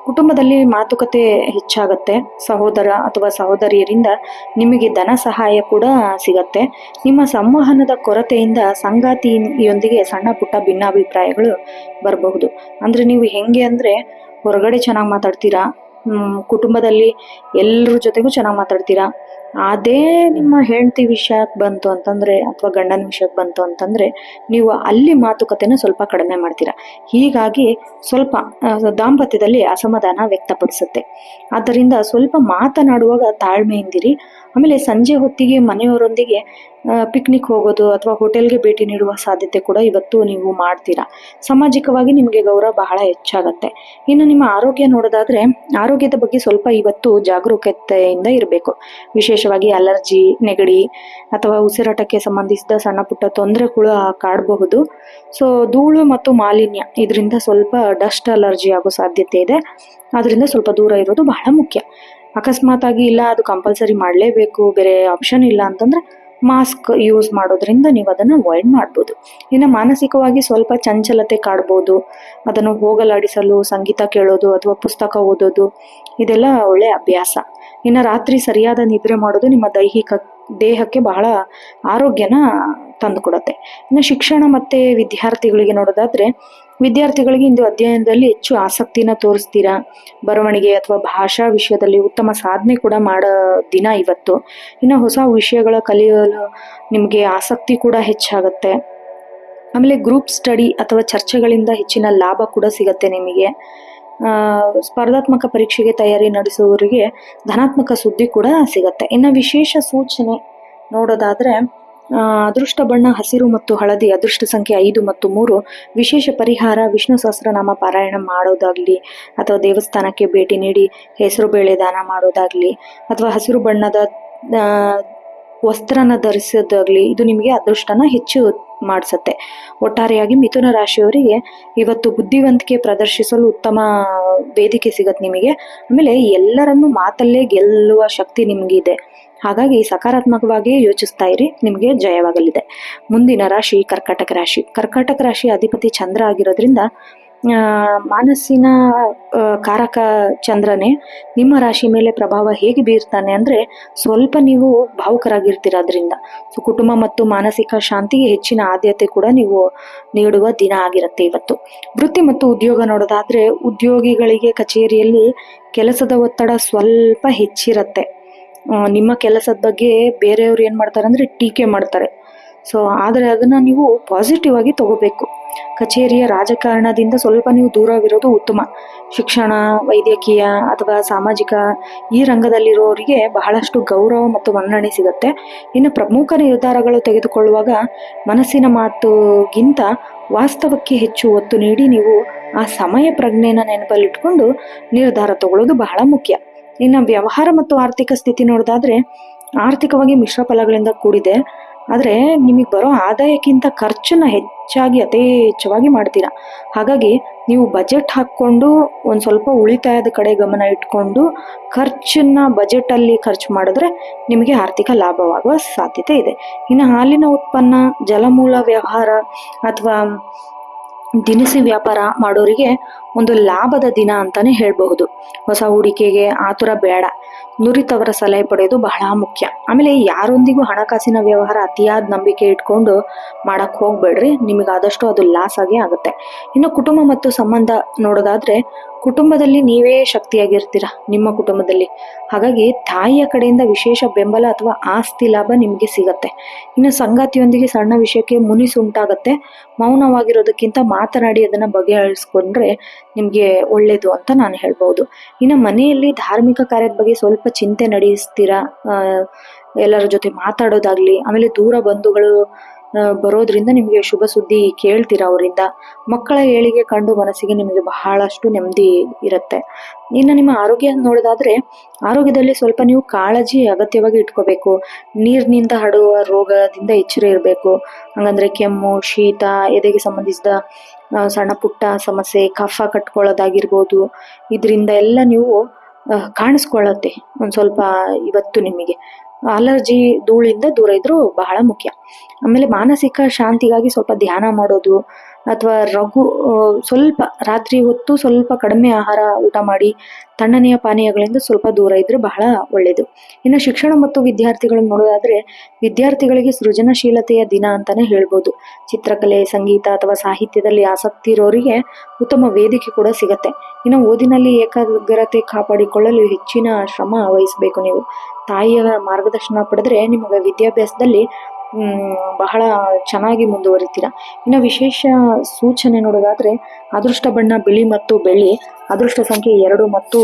ಕುಟುಂಬದಲ್ಲಿ ಮಾತುಕತೆ ಹೆಚ್ಚಾಗತ್ತೆ. ಸಹೋದರ ಅಥವಾ ಸಹೋದರಿಯರಿಂದ ನಿಮಗೆ ಧನ ಸಹಾಯ ಕೂಡ ಸಿಗತ್ತೆ. ನಿಮ್ಮ ಸಂವಹನದ ಕೊರತೆಯಿಂದ ಸಂಗಾತಿಯೊಂದಿಗೆ ಸಣ್ಣ ಪುಟ್ಟ ಭಿನ್ನಾಭಿಪ್ರಾಯಗಳು ಬರಬಹುದು. ಅಂದ್ರೆ ನೀವು ಹೆಂಗೆ ಅಂದ್ರೆ ಹೊರಗಡೆ ಚೆನ್ನಾಗಿ ಮಾತಾಡ್ತೀರಾ, ಕುಟುಂಬದಲ್ಲಿ ಎಲ್ಲರ ಜೊತೆಗೂ ಚೆನ್ನಾಗಿ ಮಾತಾಡ್ತೀರಾ. ಅದೇ ನಿಮ್ಮ ಹೆಂಡತಿ ವಿಷಯಕ್ಕೆ ಬಂತು ಅಂತಂದ್ರೆ ಅಥವಾ ಗಂಡನ ವಿಷಯಕ್ಕೆ ಬಂತು ಅಂತಂದ್ರೆ ನೀವು ಅಲ್ಲಿ ಮಾತುಕತೆನ ಸ್ವಲ್ಪ ಕಡಿಮೆ ಮಾಡ್ತೀರಾ. ಹೀಗಾಗಿ ಸ್ವಲ್ಪ ದಾಂಪತ್ಯದಲ್ಲಿ ಅಸಮಾಧಾನ ವ್ಯಕ್ತಪಡಿಸುತ್ತೆ. ಆದ್ದರಿಂದ ಸ್ವಲ್ಪ ಮಾತನಾಡುವಾಗ ತಾಳ್ಮೆಯಿಂದಿರಿ. ಆಮೇಲೆ ಸಂಜೆ ಹೊತ್ತಿಗೆ ಮನೆಯವರೊಂದಿಗೆ ಪಿಕ್ನಿಕ್ ಹೋಗೋದು ಅಥವಾ ಹೋಟೆಲ್ಗೆ ಭೇಟಿ ನೀಡುವ ಸಾಧ್ಯತೆ ಕೂಡ ಇವತ್ತು ನೀವು ಮಾಡ್ತೀರಾ. ಸಾಮಾಜಿಕವಾಗಿ ನಿಮಗೆ ಗೌರವ ಬಹಳ ಹೆಚ್ಚಾಗತ್ತೆ. ಇನ್ನು ನಿಮ್ಮ ಆರೋಗ್ಯ ನೋಡೋದಾದ್ರೆ, ಆರೋಗ್ಯದ ಬಗ್ಗೆ ಸ್ವಲ್ಪ ಇವತ್ತು ಜಾಗರೂಕತೆಯಿಂದ ಇರಬೇಕು. ವಿಶೇಷ ವಿಶೇಷವಾಗಿ ಅಲರ್ಜಿ, ನೆಗಡಿ ಅಥವಾ ಉಸಿರಾಟಕ್ಕೆ ಸಂಬಂಧಿಸಿದ ಸಣ್ಣ ಪುಟ್ಟ ತೊಂದರೆಗಳು ಕಾಡಬಹುದು. ಸೊ ಧೂಳು ಮತ್ತು ಮಾಲಿನ್ಯ ಇದರಿಂದ ಸ್ವಲ್ಪ ಡಸ್ಟ್ ಅಲರ್ಜಿ ಆಗೋ ಸಾಧ್ಯತೆ ಇದೆ. ಅದರಿಂದ ಸ್ವಲ್ಪ ದೂರ ಇರೋದು ಬಹಳ ಮುಖ್ಯ. ಅಕಸ್ಮಾತ್ ಆಗಿ ಇಲ್ಲ ಅದು ಕಂಪಲ್ಸರಿ ಮಾಡಲೇಬೇಕು, ಬೇರೆ ಆಪ್ಷನ್ ಇಲ್ಲ ಅಂತಂದ್ರೆ ಮಾಸ್ಕ್ ಯೂಸ್ ಮಾಡೋದ್ರಿಂದ ನೀವು ಅದನ್ನು ಅವಾಯ್ಡ್ ಮಾಡ್ಬೋದು. ಇನ್ನು ಮಾನಸಿಕವಾಗಿ ಸ್ವಲ್ಪ ಚಂಚಲತೆ ಕಾಡ್ಬೋದು. ಅದನ್ನು ಹೋಗಲಾಡಿಸಲು ಸಂಗೀತ ಕೇಳೋದು ಅಥವಾ ಪುಸ್ತಕ ಓದೋದು ಇದೆಲ್ಲ ಒಳ್ಳೆ ಅಭ್ಯಾಸ. ಇನ್ನು ರಾತ್ರಿ ಸರಿಯಾದ ನಿದ್ರೆ ಮಾಡೋದು ನಿಮ್ಮ ದೇಹಕ್ಕೆ ಬಹಳ ಆರೋಗ್ಯನ ತಂದುಕೊಡುತ್ತೆ. ಇನ್ನು ಶಿಕ್ಷಣ ಮತ್ತೆ ವಿದ್ಯಾರ್ಥಿಗಳಿಗೆ ನೋಡೋದಾದ್ರೆ, ವಿದ್ಯಾರ್ಥಿಗಳಿಗೆ ಇಂದು ಅಧ್ಯಯನದಲ್ಲಿ ಹೆಚ್ಚು ಆಸಕ್ತಿನ ತೋರಿಸ್ತೀರಾ. ಬರವಣಿಗೆ ಅಥವಾ ಭಾಷಾ ವಿಷಯದಲ್ಲಿ ಉತ್ತಮ ಸಾಧನೆ ಕೂಡ ಮಾಡೋ ದಿನ ಇವತ್ತು. ಇನ್ನು ಹೊಸ ವಿಷಯಗಳ ಕಲಿಯಲು ನಿಮಗೆ ಆಸಕ್ತಿ ಕೂಡ ಹೆಚ್ಚಾಗತ್ತೆ. ಆಮೇಲೆ ಗ್ರೂಪ್ ಸ್ಟಡಿ ಅಥವಾ ಚರ್ಚೆಗಳಿಂದ ಹೆಚ್ಚಿನ ಲಾಭ ಕೂಡ ಸಿಗತ್ತೆ ನಿಮಗೆ. ಸ್ಪರ್ಧಾತ್ಮಕ ಪರೀಕ್ಷೆಗೆ ತಯಾರಿ ನಡೆಸುವವರಿಗೆ ಧನಾತ್ಮಕ ಸುದ್ದಿ ಕೂಡ ಸಿಗತ್ತೆ. ಇನ್ನು ವಿಶೇಷ ಸೂಚನೆ ನೋಡೋದಾದ್ರೆ, ಅದೃಷ್ಟ ಬಣ್ಣ ಹಸಿರು ಮತ್ತು ಹಳದಿ, ಅದೃಷ್ಟ ಸಂಖ್ಯೆ 5 ಮತ್ತು 3. ವಿಶೇಷ ಪರಿಹಾರ ವಿಷ್ಣು ಸಹಸ್ರನಾಮ ಪಾರಾಯಣ ಮಾಡೋದಾಗ್ಲಿ ಅಥವಾ ದೇವಸ್ಥಾನಕ್ಕೆ ಭೇಟಿ ನೀಡಿ ಹೆಸರು ಬೇಳೆ ದಾನ ಮಾಡೋದಾಗ್ಲಿ ಅಥವಾ ಹಸಿರು ಬಣ್ಣದ ವಸ್ತ್ರನ ಧರಿಸೋದಾಗ್ಲಿ ಇದು ನಿಮಗೆ ಅದೃಷ್ಟನ ಹೆಚ್ಚು ಮಾಡಿಸುತ್ತೆ. ಒಟ್ಟಾರೆಯಾಗಿ ಮಿಥುನ ರಾಶಿಯವರಿಗೆ ಇವತ್ತು ಬುದ್ಧಿವಂತಿಕೆ ಪ್ರದರ್ಶಿಸಲು ಉತ್ತಮ ವೇದಿಕೆ ಸಿಗತ್ತೆ ನಿಮಗೆ. ಆಮೇಲೆ ಎಲ್ಲರನ್ನೂ ಮಾತಲ್ಲೇ ಗೆಲ್ಲುವ ಶಕ್ತಿ ನಿಮಗಿದೆ. ಹಾಗಾಗಿ ಸಕಾರಾತ್ಮಕವಾಗಿ ಯೋಚಿಸ್ತಾ ಇರಿ, ನಿಮಗೆ ಜಯವಾಗಲಿದೆ. ಮುಂದಿನ ರಾಶಿ ಕರ್ಕಾಟಕ ರಾಶಿ. ಕರ್ಕಾಟಕ ರಾಶಿ ಅಧಿಪತಿ ಚಂದ್ರ ಆಗಿರೋದ್ರಿಂದ ಮನಸ್ಸಿನ ಕಾರಕ ಚಂದ್ರನೇ ನಿಮ್ಮ ರಾಶಿ ಮೇಲೆ ಪ್ರಭಾವ ಹೇಗೆ ಬೀರ್ತಾನೆ ಅಂದರೆ, ಸ್ವಲ್ಪ ನೀವು ಭಾವುಕರಾಗಿರ್ತೀರ. ಅದರಿಂದ ಸೊ ಕುಟುಂಬ ಮತ್ತು ಮಾನಸಿಕ ಶಾಂತಿಗೆ ಹೆಚ್ಚಿನ ಆದ್ಯತೆ ಕೂಡ ನೀವು ನೀಡುವ ದಿನ ಆಗಿರುತ್ತೆ ಇವತ್ತು. ವೃತ್ತಿ ಮತ್ತು ಉದ್ಯೋಗ ನೋಡೋದಾದ್ರೆ, ಉದ್ಯೋಗಿಗಳಿಗೆ ಕಚೇರಿಯಲ್ಲಿ ಕೆಲಸದ ಒತ್ತಡ ಸ್ವಲ್ಪ ಹೆಚ್ಚಿರತ್ತೆ. ನಿಮ್ಮ ಕೆಲಸದ ಬಗ್ಗೆ ಬೇರೆಯವ್ರು ಏನು ಮಾಡ್ತಾರೆ ಅಂದರೆ ಟೀಕೆ ಮಾಡ್ತಾರೆ. ಸೊ ಆದರೆ ಅದನ್ನು ನೀವು ಪಾಸಿಟಿವ್ ಆಗಿ ತಗೋಬೇಕು. ಕಚೇರಿಯ ರಾಜಕಾರಣದಿಂದ ಸ್ವಲ್ಪ ನೀವು ದೂರವಿರೋದು ಉತ್ತಮ. ಶಿಕ್ಷಣ, ವೈದ್ಯಕೀಯ ಅಥವಾ ಸಾಮಾಜಿಕ ಈ ರಂಗದಲ್ಲಿರೋರಿಗೆ ಬಹಳಷ್ಟು ಗೌರವ ಮತ್ತು ಮನ್ನಣೆ ಸಿಗುತ್ತೆ. ಇನ್ನು ಪ್ರಮುಖ ನಿರ್ಧಾರಗಳು ತೆಗೆದುಕೊಳ್ಳುವಾಗ ಮನಸ್ಸಿನ ಮಾತುಗಿಂತ ವಾಸ್ತವಕ್ಕೆ ಹೆಚ್ಚು ಒತ್ತು ನೀಡಿ ನೀವು ಆ ಸಮಯ ಪ್ರಜ್ಞೆನ ನೆನಪಲ್ಲಿಟ್ಕೊಂಡು ನಿರ್ಧಾರ ತಗೊಳ್ಳೋದು ಬಹಳ ಮುಖ್ಯ. ಇನ್ನು ವ್ಯವಹಾರ ಮತ್ತು ಆರ್ಥಿಕ ಸ್ಥಿತಿ ನೋಡೋದಾದ್ರೆ, ಆರ್ಥಿಕವಾಗಿ ಮಿಶ್ರ ಫಲಗಳಿಂದ ಕೂಡಿದೆ. ಆದರೆ ನಿಮಗೆ ಬರೋ ಆದಾಯಕ್ಕಿಂತ ಖರ್ಚನ್ನ ಯಥೇಚ್ಛವಾಗಿ ಮಾಡ್ತೀರಾ. ಹಾಗಾಗಿ ನೀವು ಬಜೆಟ್ ಹಾಕ್ಕೊಂಡು ಒಂದು ಸ್ವಲ್ಪ ಉಳಿತಾಯದ ಕಡೆ ಗಮನ ಇಟ್ಕೊಂಡು ಖರ್ಚನ್ನ ಬಜೆಟಲ್ಲಿ ಖರ್ಚು ಮಾಡಿದ್ರೆ ನಿಮಗೆ ಆರ್ಥಿಕ ಲಾಭವಾಗುವ ಸಾಧ್ಯತೆ ಇದೆ. ಇನ್ನು ಹಾಲಿನ ಉತ್ಪನ್ನ, ಜಲಮೂಲ ವ್ಯವಹಾರ ಅಥವಾ ದಿನಸಿ ವ್ಯಾಪಾರ ಮಾಡೋರಿಗೆ ಒಂದು ಲಾಭದ ದಿನ ಅಂತಾನೆ ಹೇಳ್ಬಹುದು. ಹೊಸ ಹೂಡಿಕೆಗೆ ಆತುರ ಬೇಡ, ನುರಿತವರ ಸಲಹೆ ಪಡೆಯೋದು ಬಹಳ ಮುಖ್ಯ. ಆಮೇಲೆ ಯಾರೊಂದಿಗೂ ಹಣಕಾಸಿನ ವ್ಯವಹಾರ ಅತಿಯಾದ ನಂಬಿಕೆ ಇಟ್ಕೊಂಡು ಮಾಡಕ್ ಹೋಗ್ಬೇಡ್ರಿ, ನಿಮಗೆ ಆದಷ್ಟು ಅದು ಲಾಸ್ ಆಗೇ ಆಗುತ್ತೆ. ಇನ್ನು ಕುಟುಂಬ ಮತ್ತು ಸಂಬಂಧ ನೋಡೋದಾದ್ರೆ, ಕುಟುಂಬದಲ್ಲಿ ನೀವೇ ಶಕ್ತಿಯಾಗಿರ್ತೀರ ನಿಮ್ಮ ಕುಟುಂಬದಲ್ಲಿ. ಹಾಗಾಗಿ ತಾಯಿಯ ಕಡೆಯಿಂದ ವಿಶೇಷ ಬೆಂಬಲ ಅಥವಾ ಆಸ್ತಿ ಲಾಭ ನಿಮಗೆ ಸಿಗತ್ತೆ. ಇನ್ನು ಸಂಗಾತಿಯೊಂದಿಗೆ ಸಣ್ಣ ವಿಷಯಕ್ಕೆ ಮುನಿಸುಂಟಾಗತ್ತೆ. ಮೌನವಾಗಿರೋದಕ್ಕಿಂತ ಮಾತನಾಡಿ ಅದನ್ನ ಬಗೆಹರಿಸ್ಕೊಂಡ್ರೆ ನಿಮ್ಗೆ ಒಳ್ಳೇದು ಅಂತ ನಾನು ಹೇಳ್ಬಹುದು. ಇನ್ನು ಮನೆಯಲ್ಲಿ ಧಾರ್ಮಿಕ ಕಾರ್ಯದ ಬಗ್ಗೆ ಸ್ವಲ್ಪ ಚಿಂತೆ ನಡೆಸ್ತೀರಾ. ಎಲ್ಲರ ಜೊತೆ ಮಾತಾಡೋದಾಗ್ಲಿ, ಆಮೇಲೆ ದೂರ ಬಂಧುಗಳು ಬರೋದ್ರಿಂದ ನಿಮಗೆ ಶುಭ ಸುದ್ದಿ ಕೇಳ್ತೀರಾ ಅವರಿಂದ. ಮಕ್ಕಳ ಏಳಿಗೆ ಕಂಡು ಮನಸ್ಸಿಗೆ ನಿಮಗೆ ಬಹಳಷ್ಟು ನೆಮ್ಮದಿ ಇರುತ್ತೆ. ಇನ್ನು ನಿಮ್ಮ ಆರೋಗ್ಯ ನೋಡೋದಾದ್ರೆ, ಆರೋಗ್ಯದಲ್ಲಿ ಸ್ವಲ್ಪ ನೀವು ಕಾಳಜಿ ಅಗತ್ಯವಾಗಿ ಇಟ್ಕೋಬೇಕು. ನೀರಿನಿಂದ ಹರಡುವ ರೋಗದಿಂದ ಎಚ್ಚರ ಇರಬೇಕು. ಹಂಗಂದ್ರೆ ಕೆಮ್ಮು, ಶೀತ, ಎದೆಗೆ ಸಂಬಂಧಿಸಿದ ಸಣ್ಣ ಪುಟ್ಟ ಸಮಸ್ಯೆ, ಕಫ ಕಟ್ಕೊಳ್ಳೋದಾಗಿರ್ಬೋದು, ಇದರಿಂದ ಎಲ್ಲ ನೀವು ಕಾಣಿಸ್ಕೊಳ್ಳುತ್ತೆ ಒಂದು ಸ್ವಲ್ಪ. ಇವತ್ತು ನಿಮಗೆ ಅಲರ್ಜಿ, ಧೂಳಿಂದ ದೂರ ಇದ್ರೂ ಬಹಳ ಮುಖ್ಯ. ಆಮೇಲೆ ಮಾನಸಿಕ ಶಾಂತಿಗಾಗಿ ಸ್ವಲ್ಪ ಧ್ಯಾನ ಮಾಡೋದು ಅಥವಾ ಸ್ವಲ್ಪ ರಾತ್ರಿ ಹೊತ್ತು ಸ್ವಲ್ಪ ಕಡಿಮೆ ಆಹಾರ ಊಟ ಮಾಡಿ ತಣ್ಣನೆಯ ಪಾನೀಯಗಳಿಂದ ಸ್ವಲ್ಪ ದೂರ ಇದ್ರೆ ಬಹಳ ಒಳ್ಳೆಯದು. ಇನ್ನು ಶಿಕ್ಷಣ ಮತ್ತು ವಿದ್ಯಾರ್ಥಿಗಳನ್ನ ನೋಡೋದಾದ್ರೆ, ವಿದ್ಯಾರ್ಥಿಗಳಿಗೆ ಸೃಜನಶೀಲತೆಯ ದಿನ ಅಂತಾನೆ ಹೇಳ್ಬೋದು. ಚಿತ್ರಕಲೆ, ಸಂಗೀತ ಅಥವಾ ಸಾಹಿತ್ಯದಲ್ಲಿ ಆಸಕ್ತಿ ಇರೋರಿಗೆ ಉತ್ತಮ ವೇದಿಕೆ ಕೂಡ ಸಿಗತ್ತೆ. ಇನ್ನು ಓದಿನಲ್ಲಿ ಏಕಾಗ್ರತೆ ಕಾಪಾಡಿಕೊಳ್ಳಲು ಹೆಚ್ಚಿನ ಶ್ರಮ ವಹಿಸಬೇಕು ನೀವು. ತಾಯಿಯ ಮಾರ್ಗದರ್ಶನ ಪಡೆದ್ರೆ ನಿಮಗೆ ವಿದ್ಯಾಭ್ಯಾಸದಲ್ಲಿ ಬಹಳ ಚೆನ್ನಾಗಿ ಮುಂದುವರಿತೀರಾ. ಇನ್ನು ವಿಶೇಷ ಸೂಚನೆ ನೋಡೋದಾದ್ರೆ, ಅದೃಷ್ಟ ಬಣ್ಣ ಬಿಳಿ ಮತ್ತು ಬೆಳ್ಳಿ, ಅದೃಷ್ಟ ಸಂಖ್ಯೆ 2 ಮತ್ತು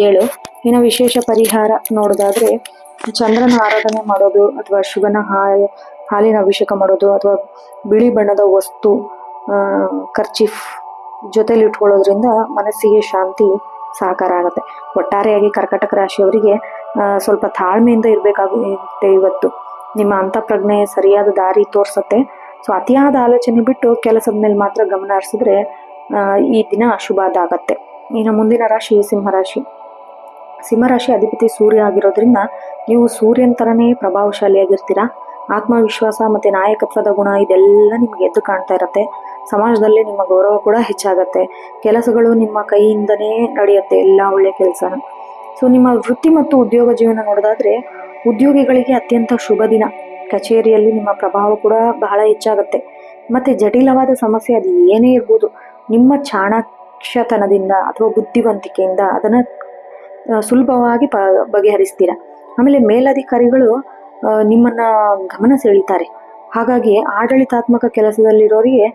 7. ಇನ್ನು ವಿಶೇಷ ಪರಿಹಾರ ನೋಡೋದಾದ್ರೆ, ಚಂದ್ರನ ಆರಾಧನೆ ಮಾಡೋದು ಅಥವಾ ಶಿವನ ಹಾಲಿನ ಅಭಿಷೇಕ ಮಾಡೋದು ಅಥವಾ ಬಿಳಿ ಬಣ್ಣದ ವಸ್ತು ಕರ್ಚೀಫ್ ಜೊತೆಲಿ ಇಟ್ಕೊಳ್ಳೋದ್ರಿಂದ ಮನಸ್ಸಿಗೆ ಶಾಂತಿ ಸಹಕಾರ ಆಗುತ್ತೆ. ಒಟ್ಟಾರೆಯಾಗಿ ಕರ್ಕಾಟಕ ರಾಶಿಯವರಿಗೆ ಸ್ವಲ್ಪ ತಾಳ್ಮೆಯಿಂದ ಇರಬೇಕಾಗುತ್ತೆ. ಇವತ್ತು ನಿಮ್ಮ ಅಂತಃಪ್ರಜ್ಞೆ ಸರಿಯಾದ ದಾರಿ ತೋರಿಸತ್ತೆ. ಸೊ ಅತಿಯಾದ ಆಲೋಚನೆ ಬಿಟ್ಟು ಕೆಲಸದ ಮೇಲೆ ಮಾತ್ರ ಗಮನ ಹರಿಸಿದ್ರೆ ಈ ದಿನ ಶುಭದಾಗತ್ತೆ. ಇನ್ನು ಮುಂದಿನ ರಾಶಿ ಸಿಂಹರಾಶಿ. ಸಿಂಹರಾಶಿ ಅಧಿಪತಿ ಸೂರ್ಯ ಆಗಿರೋದ್ರಿಂದ ನೀವು ಸೂರ್ಯನ ಥರನೇ ಪ್ರಭಾವಶಾಲಿಯಾಗಿರ್ತೀರಾ. ಆತ್ಮವಿಶ್ವಾಸ ಮತ್ತು ನಾಯಕತ್ವದ ಗುಣ ಇದೆಲ್ಲ ನಿಮಗೆ ಎದ್ದು ಕಾಣ್ತಾ ಇರುತ್ತೆ. ಸಮಾಜದಲ್ಲಿ ನಿಮ್ಮ ಗೌರವ ಕೂಡ ಹೆಚ್ಚಾಗತ್ತೆ. ಕೆಲಸಗಳು ನಿಮ್ಮ ಕೈಯಿಂದನೇ ನಡೆಯುತ್ತೆ, ಎಲ್ಲ ಒಳ್ಳೆ ಕೆಲಸನ. ಸೊ ನಿಮ್ಮ ವೃತ್ತಿ ಮತ್ತು ಉದ್ಯೋಗ ಜೀವನ ನೋಡೋದಾದ್ರೆ ಉದ್ಯೋಗಿಗಳಿಗೆ ಅತ್ಯಂತ ಶುಭ ದಿನ. ಕಚೇರಿಯಲ್ಲಿ ನಿಮ್ಮ ಪ್ರಭಾವ ಕೂಡ ಬಹಳ ಹೆಚ್ಚಾಗತ್ತೆ. ಮತ್ತು ಜಟಿಲವಾದ ಸಮಸ್ಯೆ ಅದು ಏನೇ ಇರ್ಬೋದು, ನಿಮ್ಮ ಚಾಣಾಕ್ಷತನದಿಂದ ಅಥವಾ ಬುದ್ಧಿವಂತಿಕೆಯಿಂದ ಅದನ್ನು ಸುಲಭವಾಗಿ ಬಗೆಹರಿಸ್ತೀರ. ಆಮೇಲೆ ಮೇಲಧಿಕಾರಿಗಳು ನಿಮ್ಮನ್ನು ಗಮನ ಸೆಳೀತಾರೆ. ಹಾಗಾಗಿ ಆಡಳಿತಾತ್ಮಕ ಕೆಲಸದಲ್ಲಿರೋರಿಗೆ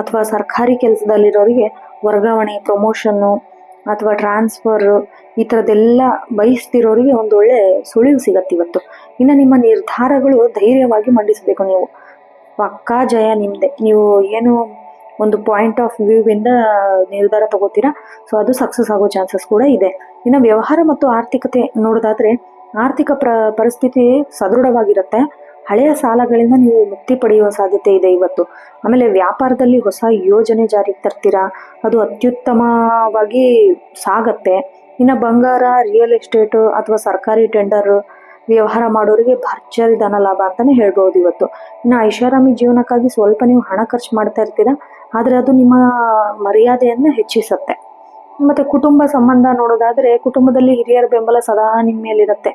ಅಥವಾ ಸರ್ಕಾರಿ ಕೆಲಸದಲ್ಲಿರೋರಿಗೆ ವರ್ಗಾವಣೆ, ಪ್ರಮೋಷನ್ನು ಅಥವಾ ಟ್ರಾನ್ಸ್ಫರ್ ಈ ಥರದ್ದೆಲ್ಲ ಬಯಸ್ತಿರೋರಿಗೆ ಒಂದು ಒಳ್ಳೆ ಸುಳಿವು ಸಿಗತ್ತೆ ಇವತ್ತು. ಇನ್ನು ನಿಮ್ಮ ನಿರ್ಧಾರಗಳು ಧೈರ್ಯವಾಗಿ ಮಂಡಿಸಬೇಕು. ನೀವು ಪಕ್ಕಾ ಜಯ ನಿಮ್ಮದೇ. ನೀವು ಏನು ಒಂದು ಪಾಯಿಂಟ್ ಆಫ್ ವ್ಯೂವಿಂದ ನಿರ್ಧಾರ ತಗೋತೀರಾ, ಸೊ ಅದು ಸಕ್ಸಸ್ ಆಗೋ ಚಾನ್ಸಸ್ ಕೂಡ ಇದೆ. ಇನ್ನು ವ್ಯವಹಾರ ಮತ್ತು ಆರ್ಥಿಕತೆ ನೋಡೋದಾದ್ರೆ ಆರ್ಥಿಕ ಪರಿಸ್ಥಿತಿ ಸದೃಢವಾಗಿರುತ್ತೆ. ಹಳೆಯ ಸಾಲಗಳಿಂದ ನೀವು ಮುಕ್ತಿ ಪಡೆಯುವ ಸಾಧ್ಯತೆ ಇದೆ ಇವತ್ತು. ಆಮೇಲೆ ವ್ಯಾಪಾರದಲ್ಲಿ ಹೊಸ ಯೋಜನೆ ಜಾರಿಗೆ ತರ್ತೀರಾ, ಅದು ಅತ್ಯುತ್ತಮವಾಗಿ ಸಾಗತ್ತೆ. ಇನ್ನು ಬಂಗಾರ, ರಿಯಲ್ ಎಸ್ಟೇಟು ಅಥವಾ ಸರ್ಕಾರಿ ಟೆಂಡರ್ ವ್ಯವಹಾರ ಮಾಡೋರಿಗೆ ಭರ್ಜರಿ ಧನ ಲಾಭ ಅಂತಾನೆ ಹೇಳ್ಬೋದು ಇವತ್ತು. ಇನ್ನು ಐಷಾರಾಮಿ ಜೀವನಕ್ಕಾಗಿ ಸ್ವಲ್ಪ ನೀವು ಹಣ ಖರ್ಚು ಮಾಡ್ತಾ ಇರ್ತೀರಾ, ಆದರೆ ಅದು ನಿಮ್ಮ ಮರ್ಯಾದೆಯನ್ನು ಹೆಚ್ಚಿಸುತ್ತೆ. ಮತ್ತು ಕುಟುಂಬ ಸಂಬಂಧ ನೋಡೋದಾದರೆ ಕುಟುಂಬದಲ್ಲಿ ಹಿರಿಯರ ಬೆಂಬಲ ಸದಾ ನಿಮ್ಮ ಮೇಲಿರುತ್ತೆ.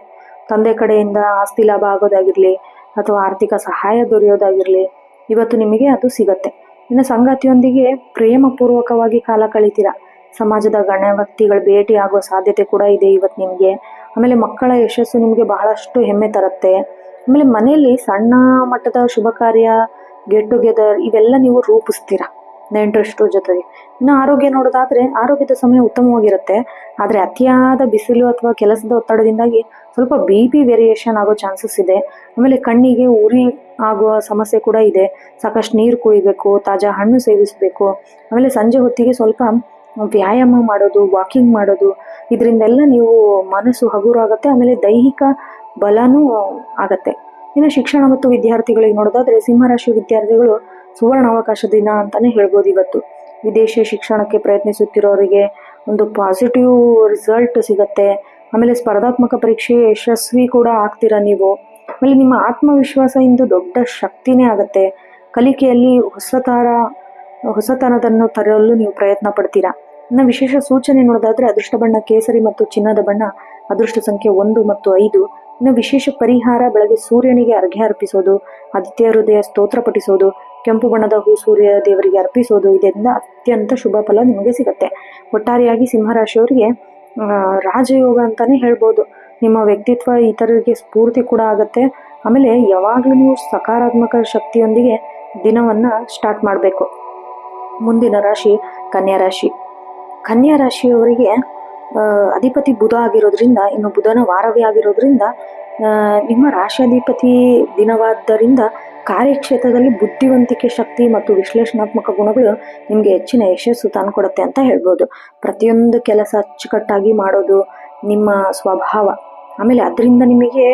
ತಂದೆ ಕಡೆಯಿಂದ ಆಸ್ತಿ ಲಾಭ ಆಗೋದಾಗಿರಲಿ ಅಥವಾ ಆರ್ಥಿಕ ಸಹಾಯ ದೊರೆಯೋದಾಗಿರಲಿ ಇವತ್ತು ನಿಮಗೆ ಅದು ಸಿಗತ್ತೆ. ಇನ್ನು ಸಂಗಾತಿಯೊಂದಿಗೆ ಪ್ರೇಮಪೂರ್ವಕವಾಗಿ ಕಾಲ ಕಳಿತೀರಾ. ಸಮಾಜದ ಗಣ್ಯ ವ್ಯಕ್ತಿಗಳು ಭೇಟಿ ಆಗುವ ಸಾಧ್ಯತೆ ಕೂಡ ಇದೆ ಇವತ್ತು ನಿಮಗೆ. ಆಮೇಲೆ ಮಕ್ಕಳ ಯಶಸ್ಸು ನಿಮಗೆ ಬಹಳಷ್ಟು ಹೆಮ್ಮೆ ತರುತ್ತೆ. ಆಮೇಲೆ ಮನೆಯಲ್ಲಿ ಸಣ್ಣ ಮಟ್ಟದ ಶುಭ ಕಾರ್ಯ, ಗೆಟ್ ಟುಗೆದರ್ ಇವೆಲ್ಲ ನೀವು ರೂಪಿಸ್ತೀರಾ ನೆಂಟರಷ್ಟರ ಜೊತೆಗೆ. ಇನ್ನು ಆರೋಗ್ಯ ನೋಡೋದಾದ್ರೆ ಆರೋಗ್ಯದ ಸಮಯ ಉತ್ತಮವಾಗಿರುತ್ತೆ, ಆದರೆ ಅತಿಯಾದ ಬಿಸಿಲು ಅಥವಾ ಕೆಲಸದ ಒತ್ತಡದಿಂದಾಗಿ ಸ್ವಲ್ಪ BP ವೇರಿಯೇಷನ್ ಆಗೋ ಚಾನ್ಸಸ್ ಇದೆ. ಆಮೇಲೆ ಕಣ್ಣಿಗೆ ಉರಿ ಆಗುವ ಸಮಸ್ಯೆ ಕೂಡ ಇದೆ. ಸಾಕಷ್ಟು ನೀರು ಕುಡಿಬೇಕು, ತಾಜಾ ಹಣ್ಣು ಸೇವಿಸಬೇಕು. ಆಮೇಲೆ ಸಂಜೆ ಹೊತ್ತಿಗೆ ಸ್ವಲ್ಪ ವ್ಯಾಯಾಮ ಮಾಡೋದು, ವಾಕಿಂಗ್ ಮಾಡೋದು, ಇದರಿಂದೆಲ್ಲ ನೀವು ಮನಸ್ಸು ಹಗುರಾಗುತ್ತೆ. ಆಮೇಲೆ ದೈಹಿಕ ಬಲನೂ ಆಗತ್ತೆ. ಇನ್ನು ಶಿಕ್ಷಣ ಮತ್ತು ವಿದ್ಯಾರ್ಥಿಗಳಿಗೆ ನೋಡೋದಾದ್ರೆ ಸಿಂಹರಾಶಿ ವಿದ್ಯಾರ್ಥಿಗಳು ಸುವರ್ಣ ಅವಕಾಶ ದಿನ ಅಂತಾನೆ ಹೇಳ್ಬೋದು ಇವತ್ತು. ವಿದೇಶಿ ಶಿಕ್ಷಣಕ್ಕೆ ಪ್ರಯತ್ನಿಸುತ್ತಿರೋರಿಗೆ ಒಂದು ಪಾಸಿಟಿವ್ ರಿಸಲ್ಟ್ ಸಿಗತ್ತೆ. ಆಮೇಲೆ ಸ್ಪರ್ಧಾತ್ಮಕ ಪರೀಕ್ಷೆ ಯಶಸ್ವಿ ಕೂಡ ಆಗ್ತೀರಾ ನೀವು. ಆಮೇಲೆ ನಿಮ್ಮ ಆತ್ಮವಿಶ್ವಾಸ ಇಂದು ದೊಡ್ಡ ಶಕ್ತಿನೇ ಆಗುತ್ತೆ. ಕಲಿಕೆಯಲ್ಲಿ ಹೊಸತನದನ್ನು ತರಲು ನೀವು ಪ್ರಯತ್ನ ಪಡ್ತೀರಾ. ಇನ್ನು ವಿಶೇಷ ಸೂಚನೆ ನೋಡೋದಾದ್ರೆ ಅದೃಷ್ಟ ಬಣ್ಣ ಕೇಸರಿ ಮತ್ತು ಚಿನ್ನದ ಬಣ್ಣ, ಅದೃಷ್ಟ ಸಂಖ್ಯೆ 1 ಮತ್ತು 5. ಇನ್ನು ವಿಶೇಷ ಪರಿಹಾರ ಬೆಳಗ್ಗೆ ಸೂರ್ಯನಿಗೆ ಅರ್ಘ್ಯ ಅರ್ಪಿಸೋದು, ಆದಿತ್ಯ ಹೃದಯ ಸ್ತೋತ್ರ ಪಠಿಸೋದು, ಕೆಂಪು ಬಣ್ಣದ ಹೂ ಸೂರ್ಯ ದೇವರಿಗೆ ಅರ್ಪಿಸೋದು, ಇದರಿಂದ ಅತ್ಯಂತ ಶುಭ ಫಲ ನಿಮಗೆ ಸಿಗುತ್ತೆ. ಒಟ್ಟಾರೆಯಾಗಿ ಸಿಂಹರಾಶಿಯವರಿಗೆ ರಾಜಯೋಗ ಅಂತಾನೆ ಹೇಳ್ಬೋದು. ನಿಮ್ಮ ವ್ಯಕ್ತಿತ್ವ ಇತರರಿಗೆ ಸ್ಫೂರ್ತಿ ಕೂಡ ಆಗುತ್ತೆ. ಆಮೇಲೆ ಯಾವಾಗಲೂ ನೀವು ಸಕಾರಾತ್ಮಕ ಶಕ್ತಿಯೊಂದಿಗೆ ದಿನವನ್ನು ಸ್ಟಾರ್ಟ್ ಮಾಡಬೇಕು. ಮುಂದಿನ ರಾಶಿ ಕನ್ಯಾ ರಾಶಿ. ಕನ್ಯಾ ರಾಶಿಯವರಿಗೆ ಅಧಿಪತಿ ಬುಧ ಆಗಿರೋದ್ರಿಂದ, ಇನ್ನು ಬುಧನ ವಾರವೇ ಆಗಿರೋದ್ರಿಂದ ನಿಮ್ಮ ರಾಶಿಯಾಧಿಪತಿ ದಿನವಾದ್ದರಿಂದ ಕಾರ್ಯಕ್ಷೇತ್ರದಲ್ಲಿ ಬುದ್ಧಿವಂತಿಕೆ ಶಕ್ತಿ ಮತ್ತು ವಿಶ್ಲೇಷಣಾತ್ಮಕ ಗುಣಗಳು ನಿಮಗೆ ಹೆಚ್ಚಿನ ಯಶಸ್ಸು ತಂದುಕೊಡುತ್ತೆ ಅಂತ ಹೇಳ್ಬೋದು. ಪ್ರತಿಯೊಂದು ಕೆಲಸ ಅಚ್ಚುಕಟ್ಟಾಗಿ ಮಾಡೋದು ನಿಮ್ಮ ಸ್ವಭಾವ. ಆಮೇಲೆ ಅದರಿಂದ ನಿಮಗೆ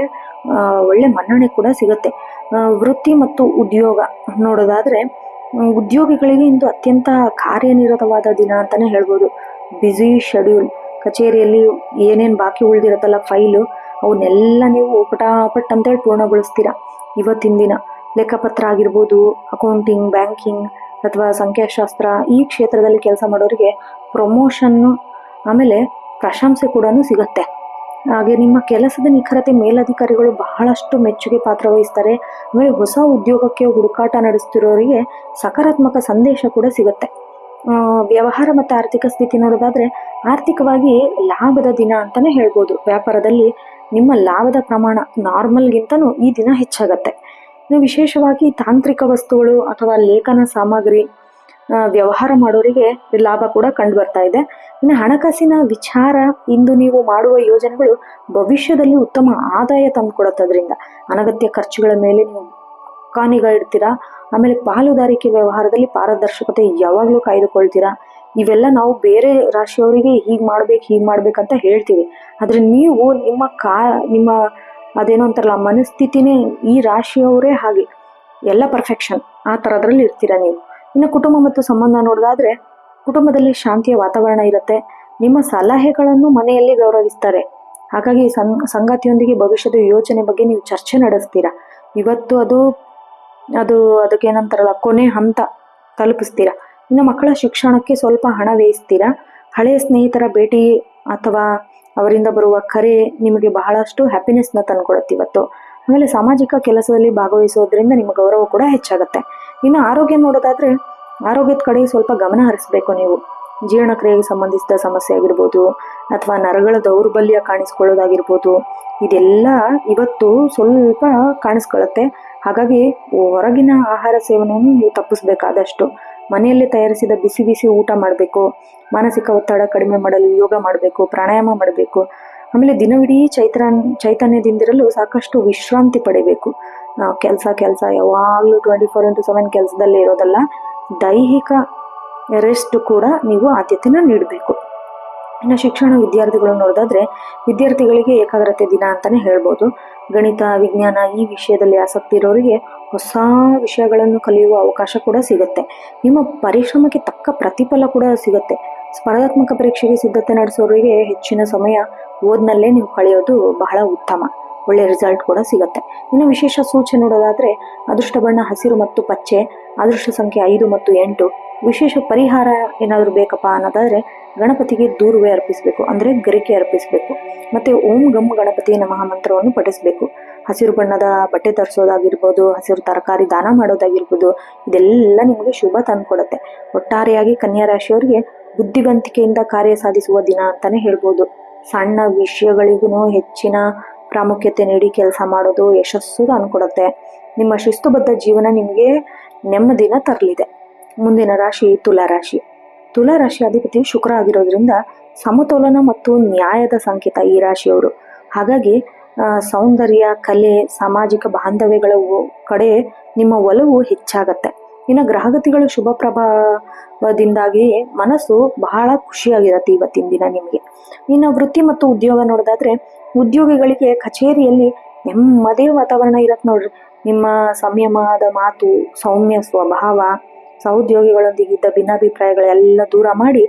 ಒಳ್ಳೆ ಮನ್ನಣೆ ಕೂಡ ಸಿಗುತ್ತೆ. ವೃತ್ತಿ ಮತ್ತು ಉದ್ಯೋಗ ನೋಡೋದಾದರೆ ಉದ್ಯೋಗಿಗಳಿಗೆ ಇಂದು ಅತ್ಯಂತ ಕಾರ್ಯನಿರತವಾದ ದಿನ ಅಂತಲೇ ಹೇಳ್ಬೋದು. Busy schedule. ಕಚೇರಿಯಲ್ಲಿ ಏನೇನು ಬಾಕಿ ಉಳಿದಿರುತ್ತಲ್ಲ ಫೈಲು, ಅವನ್ನೆಲ್ಲ ನೀವು ಪಟಾಪಟ್ ಅಂತೇಳಿ ಪೂರ್ಣಗೊಳಿಸ್ತೀರಾ ಇವತ್ತಿನ ದಿನ. ಲೆಕ್ಕಪತ್ರ ಆಗಿರ್ಬೋದು, ಅಕೌಂಟಿಂಗ್, ಬ್ಯಾಂಕಿಂಗ್ ಅಥವಾ ಸಂಖ್ಯಾಶಾಸ್ತ್ರ ಈ ಕ್ಷೇತ್ರದಲ್ಲಿ ಕೆಲಸ ಮಾಡೋರಿಗೆ ಪ್ರಮೋಷನ್ನು ಆಮೇಲೆ ಪ್ರಶಂಸೆ ಕೂಡ ಸಿಗುತ್ತೆ. ಹಾಗೆ ನಿಮ್ಮ ಕೆಲಸದ ನಿಖರತೆ ಮೇಲಧಿಕಾರಿಗಳು ಬಹಳಷ್ಟು ಮೆಚ್ಚುಗೆ ಪಾತ್ರ ವಹಿಸ್ತಾರೆ. ಆಮೇಲೆ ಹೊಸ ಉದ್ಯೋಗಕ್ಕೆ ಹುಡುಕಾಟ ನಡೆಸ್ತಿರೋರಿಗೆ ಸಕಾರಾತ್ಮಕ ಸಂದೇಶ ಕೂಡ ಸಿಗುತ್ತೆ. ವ್ಯವಹಾರ ಮತ್ತು ಆರ್ಥಿಕ ಸ್ಥಿತಿ ನೋಡೋದಾದರೆ ಆರ್ಥಿಕವಾಗಿ ಲಾಭದ ದಿನ ಅಂತಲೇ ಹೇಳ್ಬೋದು. ವ್ಯಾಪಾರದಲ್ಲಿ ನಿಮ್ಮ ಲಾಭದ ಪ್ರಮಾಣ ನಾರ್ಮಲ್ಗಿಂತನೂ ಈ ದಿನ ಹೆಚ್ಚಾಗತ್ತೆ. ಇನ್ನು ವಿಶೇಷವಾಗಿ ತಾಂತ್ರಿಕ ವಸ್ತುಗಳು ಅಥವಾ ಲೇಖನ ಸಾಮಗ್ರಿ ವ್ಯವಹಾರ ಮಾಡೋರಿಗೆ ಲಾಭ ಕೂಡ ಕಂಡು ಬರ್ತಾ ಇದೆ. ಇನ್ನು ಹಣಕಾಸಿನ ವಿಚಾರ, ಇಂದು ನೀವು ಮಾಡುವ ಯೋಜನೆಗಳು ಭವಿಷ್ಯದಲ್ಲಿ ಉತ್ತಮ ಆದಾಯ ತಂದುಕೊಡುತ್ತದ್ರಿಂದ ಅನಗತ್ಯ ಖರ್ಚುಗಳ ಮೇಲೆ ನೀವು ಕಾನಿಗ ಇಡ್ತೀರಾ. ಆಮೇಲೆ ಪಾಲುದಾರಿಕೆ ವ್ಯವಹಾರದಲ್ಲಿ ಪಾರದರ್ಶಕತೆ ಯಾವಾಗಲೂ ಕಾಯ್ದುಕೊಳ್ತೀರಾ. ಇವೆಲ್ಲ ನಾವು ಬೇರೆ ರಾಶಿಯವರಿಗೆ ಹೀಗೆ ಮಾಡ್ಬೇಕಂತ ಹೇಳ್ತೀವಿ. ಆದ್ರೆ ನೀವು ನಿಮ್ಮ ಅದೇನೋ ಅಂತಾರಲ್ಲ ಮನಸ್ಥಿತಿನೇ ಈ ರಾಶಿಯವರೇ ಹಾಗೆ ಎಲ್ಲ ಪರ್ಫೆಕ್ಷನ್ ಆ ಥರದ್ರಲ್ಲಿ ಇರ್ತೀರ ನೀವು. ಇನ್ನು ಕುಟುಂಬ ಮತ್ತು ಸಂಬಂಧ ನೋಡೋದಾದ್ರೆ ಕುಟುಂಬದಲ್ಲಿ ಶಾಂತಿಯ ವಾತಾವರಣ ಇರುತ್ತೆ. ನಿಮ್ಮ ಸಲಹೆಗಳನ್ನು ಮನೆಯಲ್ಲಿ ಗೌರವಿಸ್ತಾರೆ. ಹಾಗಾಗಿ ಸಂಗಾತಿಯೊಂದಿಗೆ ಭವಿಷ್ಯದ ಯೋಚನೆ ಬಗ್ಗೆ ನೀವು ಚರ್ಚೆ ನಡೆಸ್ತೀರಾ. ಇವತ್ತು ಅದಕ್ಕೇನಂತಾರಲ್ಲ ಕೊನೆ ಹಂತ ತಲುಪಿಸ್ತೀರಾ. ಇನ್ನು ಮಕ್ಕಳ ಶಿಕ್ಷಣಕ್ಕೆ ಸ್ವಲ್ಪ ಹಣ ವ್ಯಯಿಸ್ತೀರಾ. ಹಳೆಯ ಸ್ನೇಹಿತರ ಭೇಟಿ ಅಥವಾ ಅವರಿಂದ ಬರುವ ಕರೆ ನಿಮಗೆ ಬಹಳಷ್ಟು ಹ್ಯಾಪಿನೆಸ್ನ ತಂದ್ಕೊಡುತ್ತೆ ಇವತ್ತು. ಆಮೇಲೆ ಸಾಮಾಜಿಕ ಕೆಲಸದಲ್ಲಿ ಭಾಗವಹಿಸೋದ್ರಿಂದ ನಿಮ್ಮ ಗೌರವ ಕೂಡ ಹೆಚ್ಚಾಗುತ್ತೆ. ಇನ್ನು ಆರೋಗ್ಯ ನೋಡೋದಾದ್ರೆ ಆರೋಗ್ಯದ ಕಡೆ ಸ್ವಲ್ಪ ಗಮನ ಹರಿಸ್ಬೇಕು ನೀವು. ಜೀರ್ಣಕ್ರಿಯೆಗೆ ಸಂಬಂಧಿಸಿದ ಸಮಸ್ಯೆ ಆಗಿರ್ಬೋದು ಅಥವಾ ನರಗಳ ದೌರ್ಬಲ್ಯ ಕಾಣಿಸ್ಕೊಳ್ಳೋದಾಗಿರ್ಬೋದು, ಇದೆಲ್ಲ ಇವತ್ತು ಸ್ವಲ್ಪ ಕಾಣಿಸ್ಕೊಳ್ಳುತ್ತೆ. ಹಾಗಾಗಿ ಹೊರಗಿನ ಆಹಾರ ಸೇವನೆಯನ್ನು ನೀವು ತಪ್ಪಿಸ್ಬೇಕಾದಷ್ಟು ಮನೆಯಲ್ಲಿ ತಯಾರಿಸಿದ ಬಿಸಿ ಬಿಸಿ ಊಟ ಮಾಡಬೇಕು. ಮಾನಸಿಕ ಒತ್ತಡ ಕಡಿಮೆ ಮಾಡಲು ಯೋಗ ಮಾಡಬೇಕು, ಪ್ರಾಣಾಯಾಮ ಮಾಡಬೇಕು. ಆಮೇಲೆ ದಿನವಿಡೀ ಚೈತನ್ಯದಿಂದಿರಲು ಸಾಕಷ್ಟು ವಿಶ್ರಾಂತಿ ಪಡಿಬೇಕು. ನಾವು ಕೆಲಸ ಯಾವಾಗಲೂ 24x7 ಕೆಲಸದಲ್ಲೇ ಇರೋದಲ್ಲ, ದೈಹಿಕ ರೆಸ್ಟ್ ಕೂಡ ನೀವು ಆದ್ಯತೆನ ನೀಡಬೇಕು. ಇನ್ನು ಶಿಕ್ಷಣ ವಿದ್ಯಾರ್ಥಿಗಳು ನೋಡೋದಾದ್ರೆ ವಿದ್ಯಾರ್ಥಿಗಳಿಗೆ ಏಕಾಗ್ರತೆ ದಿನ ಅಂತಾನೆ ಹೇಳ್ಬೋದು. ಗಣಿತ, ವಿಜ್ಞಾನ ಈ ವಿಷಯದಲ್ಲಿ ಆಸಕ್ತಿ ಇರೋರಿಗೆ ಹೊಸ ವಿಷಯಗಳನ್ನು ಕಲಿಯುವ ಅವಕಾಶ ಕೂಡ ಸಿಗುತ್ತೆ. ನಿಮ್ಮ ಪರಿಶ್ರಮಕ್ಕೆ ತಕ್ಕ ಪ್ರತಿಫಲ ಕೂಡ ಸಿಗುತ್ತೆ. ಸ್ಪರ್ಧಾತ್ಮಕ ಪರೀಕ್ಷೆಗೆ ಸಿದ್ಧತೆ ನಡೆಸೋರಿಗೆ ಹೆಚ್ಚಿನ ಸಮಯ ಓದ್ನಲ್ಲೇ ನೀವು ಕಳೆಯೋದು ಬಹಳ ಉತ್ತಮ. ಒಳ್ಳೆ ರಿಸಲ್ಟ್ ಕೂಡ ಸಿಗುತ್ತೆ. ಇನ್ನು ವಿಶೇಷ ಸೂಚನೆ ನೋಡೋದಾದ್ರೆ ಅದೃಷ್ಟ ಬಣ್ಣ ಹಸಿರು ಮತ್ತು ಪಚ್ಚೆ, ಅದೃಷ್ಟ ಸಂಖ್ಯೆ 5 ಮತ್ತು 8. ವಿಶೇಷ ಪರಿಹಾರ ಏನಾದರೂ ಬೇಕಪ್ಪ ಅನ್ನೋದಾದ್ರೆ ಗಣಪತಿಗೆ ದೂರ್ವೆ ಅರ್ಪಿಸಬೇಕು, ಅಂದ್ರೆ ಗರಿಕೆ ಅರ್ಪಿಸಬೇಕು. ಮತ್ತೆ ಓಂ ಗಮ್ ಗಣಪತಿ ನಮಃ ಮಂತ್ರವನ್ನು ಪಠಿಸಬೇಕು. ಹಸಿರು ಬಣ್ಣದ ಬಟ್ಟೆ ಧರಿಸೋದಾಗಿರ್ಬೋದು, ಹಸಿರು ತರಕಾರಿ ದಾನ ಮಾಡೋದಾಗಿರ್ಬೋದು, ಇದೆಲ್ಲ ನಿಮಗೆ ಶುಭ ತಂದುಕೊಡುತ್ತೆ. ಒಟ್ಟಾರೆಯಾಗಿ ಕನ್ಯಾ ರಾಶಿಯವರಿಗೆ ಬುದ್ಧಿವಂತಿಕೆಯಿಂದ ಕಾರ್ಯ ಸಾಧಿಸುವ ದಿನ ಅಂತಾನೆ ಹೇಳ್ಬೋದು. ಸಣ್ಣ ವಿಷಯಗಳಿಗೂ ಹೆಚ್ಚಿನ ಪ್ರಾಮುಖ್ಯತೆ ನೀಡಿ ಕೆಲಸ ಮಾಡೋದು ಯಶಸ್ಸು ತಂದುಕೊಡುತ್ತೆ. ನಿಮ್ಮ ಶಿಸ್ತುಬದ್ಧ ಜೀವನ ನಿಮಗೆ ನೆಮ್ಮದಿನ ತರಲಿದೆ. ಮುಂದಿನ ರಾಶಿ ತುಲಾರಾಶಿ. ತುಲಾರಾಶಿ ಅಧಿಪತಿ ಶುಕ್ರ ಆಗಿರೋದ್ರಿಂದ ಸಮತೋಲನ ಮತ್ತು ನ್ಯಾಯದ ಸಂಕೇತ ಈ ರಾಶಿಯವರು. ಹಾಗಾಗಿ ಸೌಂದರ್ಯ, ಕಲೆ, ಸಾಮಾಜಿಕ ಬಾಂಧವ್ಯಗಳ ಕಡೆ ನಿಮ್ಮ ಒಲವು ಹೆಚ್ಚಾಗತ್ತೆ. ಇನ್ನು ಗ್ರಹಗತಿಗಳು ಶುಭ ಪ್ರಭಾವದಿಂದಾಗಿ ಮನಸ್ಸು ಬಹಳ ಖುಷಿಯಾಗಿರುತ್ತೆ ಇವತ್ತಿನ ದಿನ ನಿಮಗೆ. ಇನ್ನು ವೃತ್ತಿ ಮತ್ತು ಉದ್ಯೋಗ ನೋಡೋದಾದ್ರೆ ಉದ್ಯೋಗಿಗಳಿಗೆ ಕಚೇರಿಯಲ್ಲಿ ನೆಮ್ಮದೇ ವಾತಾವರಣ ಇರತ್ತೆ ನೋಡ್ರಿ. ನಿಮ್ಮ ಸಂಯಮದ ಮಾತು, ಸೌಮ್ಯ ಸ್ವಭಾವ ಸಹೋದ್ಯೋಗಿಗಳೊಂದಿಗಿದ್ದ ಭಿನ್ನಾಭಿಪ್ರಾಯಗಳೆಲ್ಲ ದೂರ ಮಾಡಿ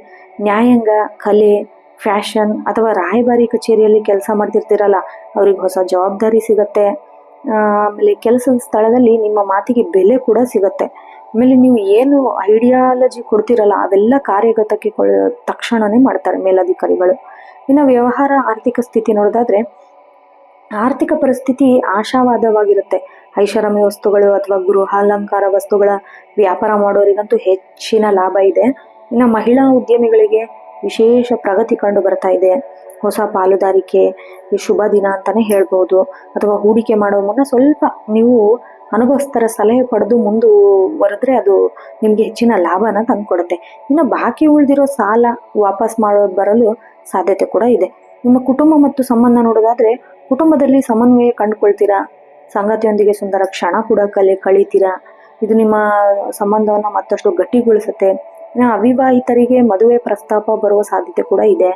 ನ್ಯಾಯಾಂಗ, ಕಲೆ, ಫ್ಯಾಷನ್ ಅಥವಾ ರಾಯಭಾರಿ ಕಚೇರಿಯಲ್ಲಿ ಕೆಲಸ ಮಾಡ್ತಿರ್ತೀರಲ್ಲ ಅವ್ರಿಗೆ ಹೊಸ ಜವಾಬ್ದಾರಿ ಸಿಗತ್ತೆ. ಆಮೇಲೆ ಕೆಲಸದ ಸ್ಥಳದಲ್ಲಿ ನಿಮ್ಮ ಮಾತಿಗೆ ಬೆಲೆ ಕೂಡ ಸಿಗತ್ತೆ. ಆಮೇಲೆ ನೀವು ಏನು ಐಡಿಯಾಲಜಿ ಕೊಡ್ತಿರಲ್ಲ ಅವೆಲ್ಲ ಕಾರ್ಯಗತಕ್ಕೆ ತಕ್ಷಣನೇ ಮಾಡ್ತಾರೆ ಮೇಲಧಿಕಾರಿಗಳು. ಇನ್ನು ವ್ಯವಹಾರ, ಆರ್ಥಿಕ ಸ್ಥಿತಿ ನೋಡೋದಾದ್ರೆ ಆರ್ಥಿಕ ಪರಿಸ್ಥಿತಿ ಆಶಾವಾದವಾಗಿರುತ್ತೆ. ಐಷಾರಾಮಿ ವಸ್ತುಗಳು ಅಥವಾ ಗೃಹಾಲಂಕಾರ ವಸ್ತುಗಳ ವ್ಯಾಪಾರ ಮಾಡೋರಿಗಂತೂ ಹೆಚ್ಚಿನ ಲಾಭ ಇದೆ. ಇನ್ನು ಮಹಿಳಾ ಉದ್ಯಮಿಗಳಿಗೆ ವಿಶೇಷ ಪ್ರಗತಿ ಕಂಡು ಬರ್ತಾ ಇದೆ. ಹೊಸ ಪಾಲುದಾರಿಕೆ ಶುಭ ದಿನ ಅಂತಾನೆ ಹೇಳ್ಬೋದು. ಅಥವಾ ಹೂಡಿಕೆ ಮಾಡೋ ಮುನ್ನ ಸ್ವಲ್ಪ ನೀವು ಅನುಭವಸ್ಥರ ಸಲಹೆ ಪಡೆದು ಮುಂದುವರೆದ್ರೆ ಅದು ನಿಮಗೆ ಹೆಚ್ಚಿನ ಲಾಭನ ತಂದುಕೊಡುತ್ತೆ. ಇನ್ನು ಬಾಕಿ ಉಳಿದಿರೋ ಸಾಲ ವಾಪಸ್ ಬರಲು ಸಾಧ್ಯತೆ ಕೂಡ ಇದೆ. ನಿಮ್ಮ ಕುಟುಂಬ ಮತ್ತು ಸಂಬಂಧ ನೋಡೋದಾದ್ರೆ ಕುಟುಂಬದಲ್ಲಿ ಸಮನ್ವಯ ಕಂಡುಕೊಳ್ತೀರಾ. ಸಂಗಾತಿಯೊಂದಿಗೆ ಸುಂದರ ಕ್ಷಣ ಕೂಡ ಕಳೀತೀರಾ. ಇದು ನಿಮ್ಮ ಸಂಬಂಧವನ್ನು ಮತ್ತಷ್ಟು ಗಟ್ಟಿಗೊಳಿಸುತ್ತೆ. ಇನ್ನು ಅವಿವಾಹಿತರಿಗೆ ಮದುವೆ ಪ್ರಸ್ತಾಪ ಬರುವ ಸಾಧ್ಯತೆ ಕೂಡ ಇದೆ.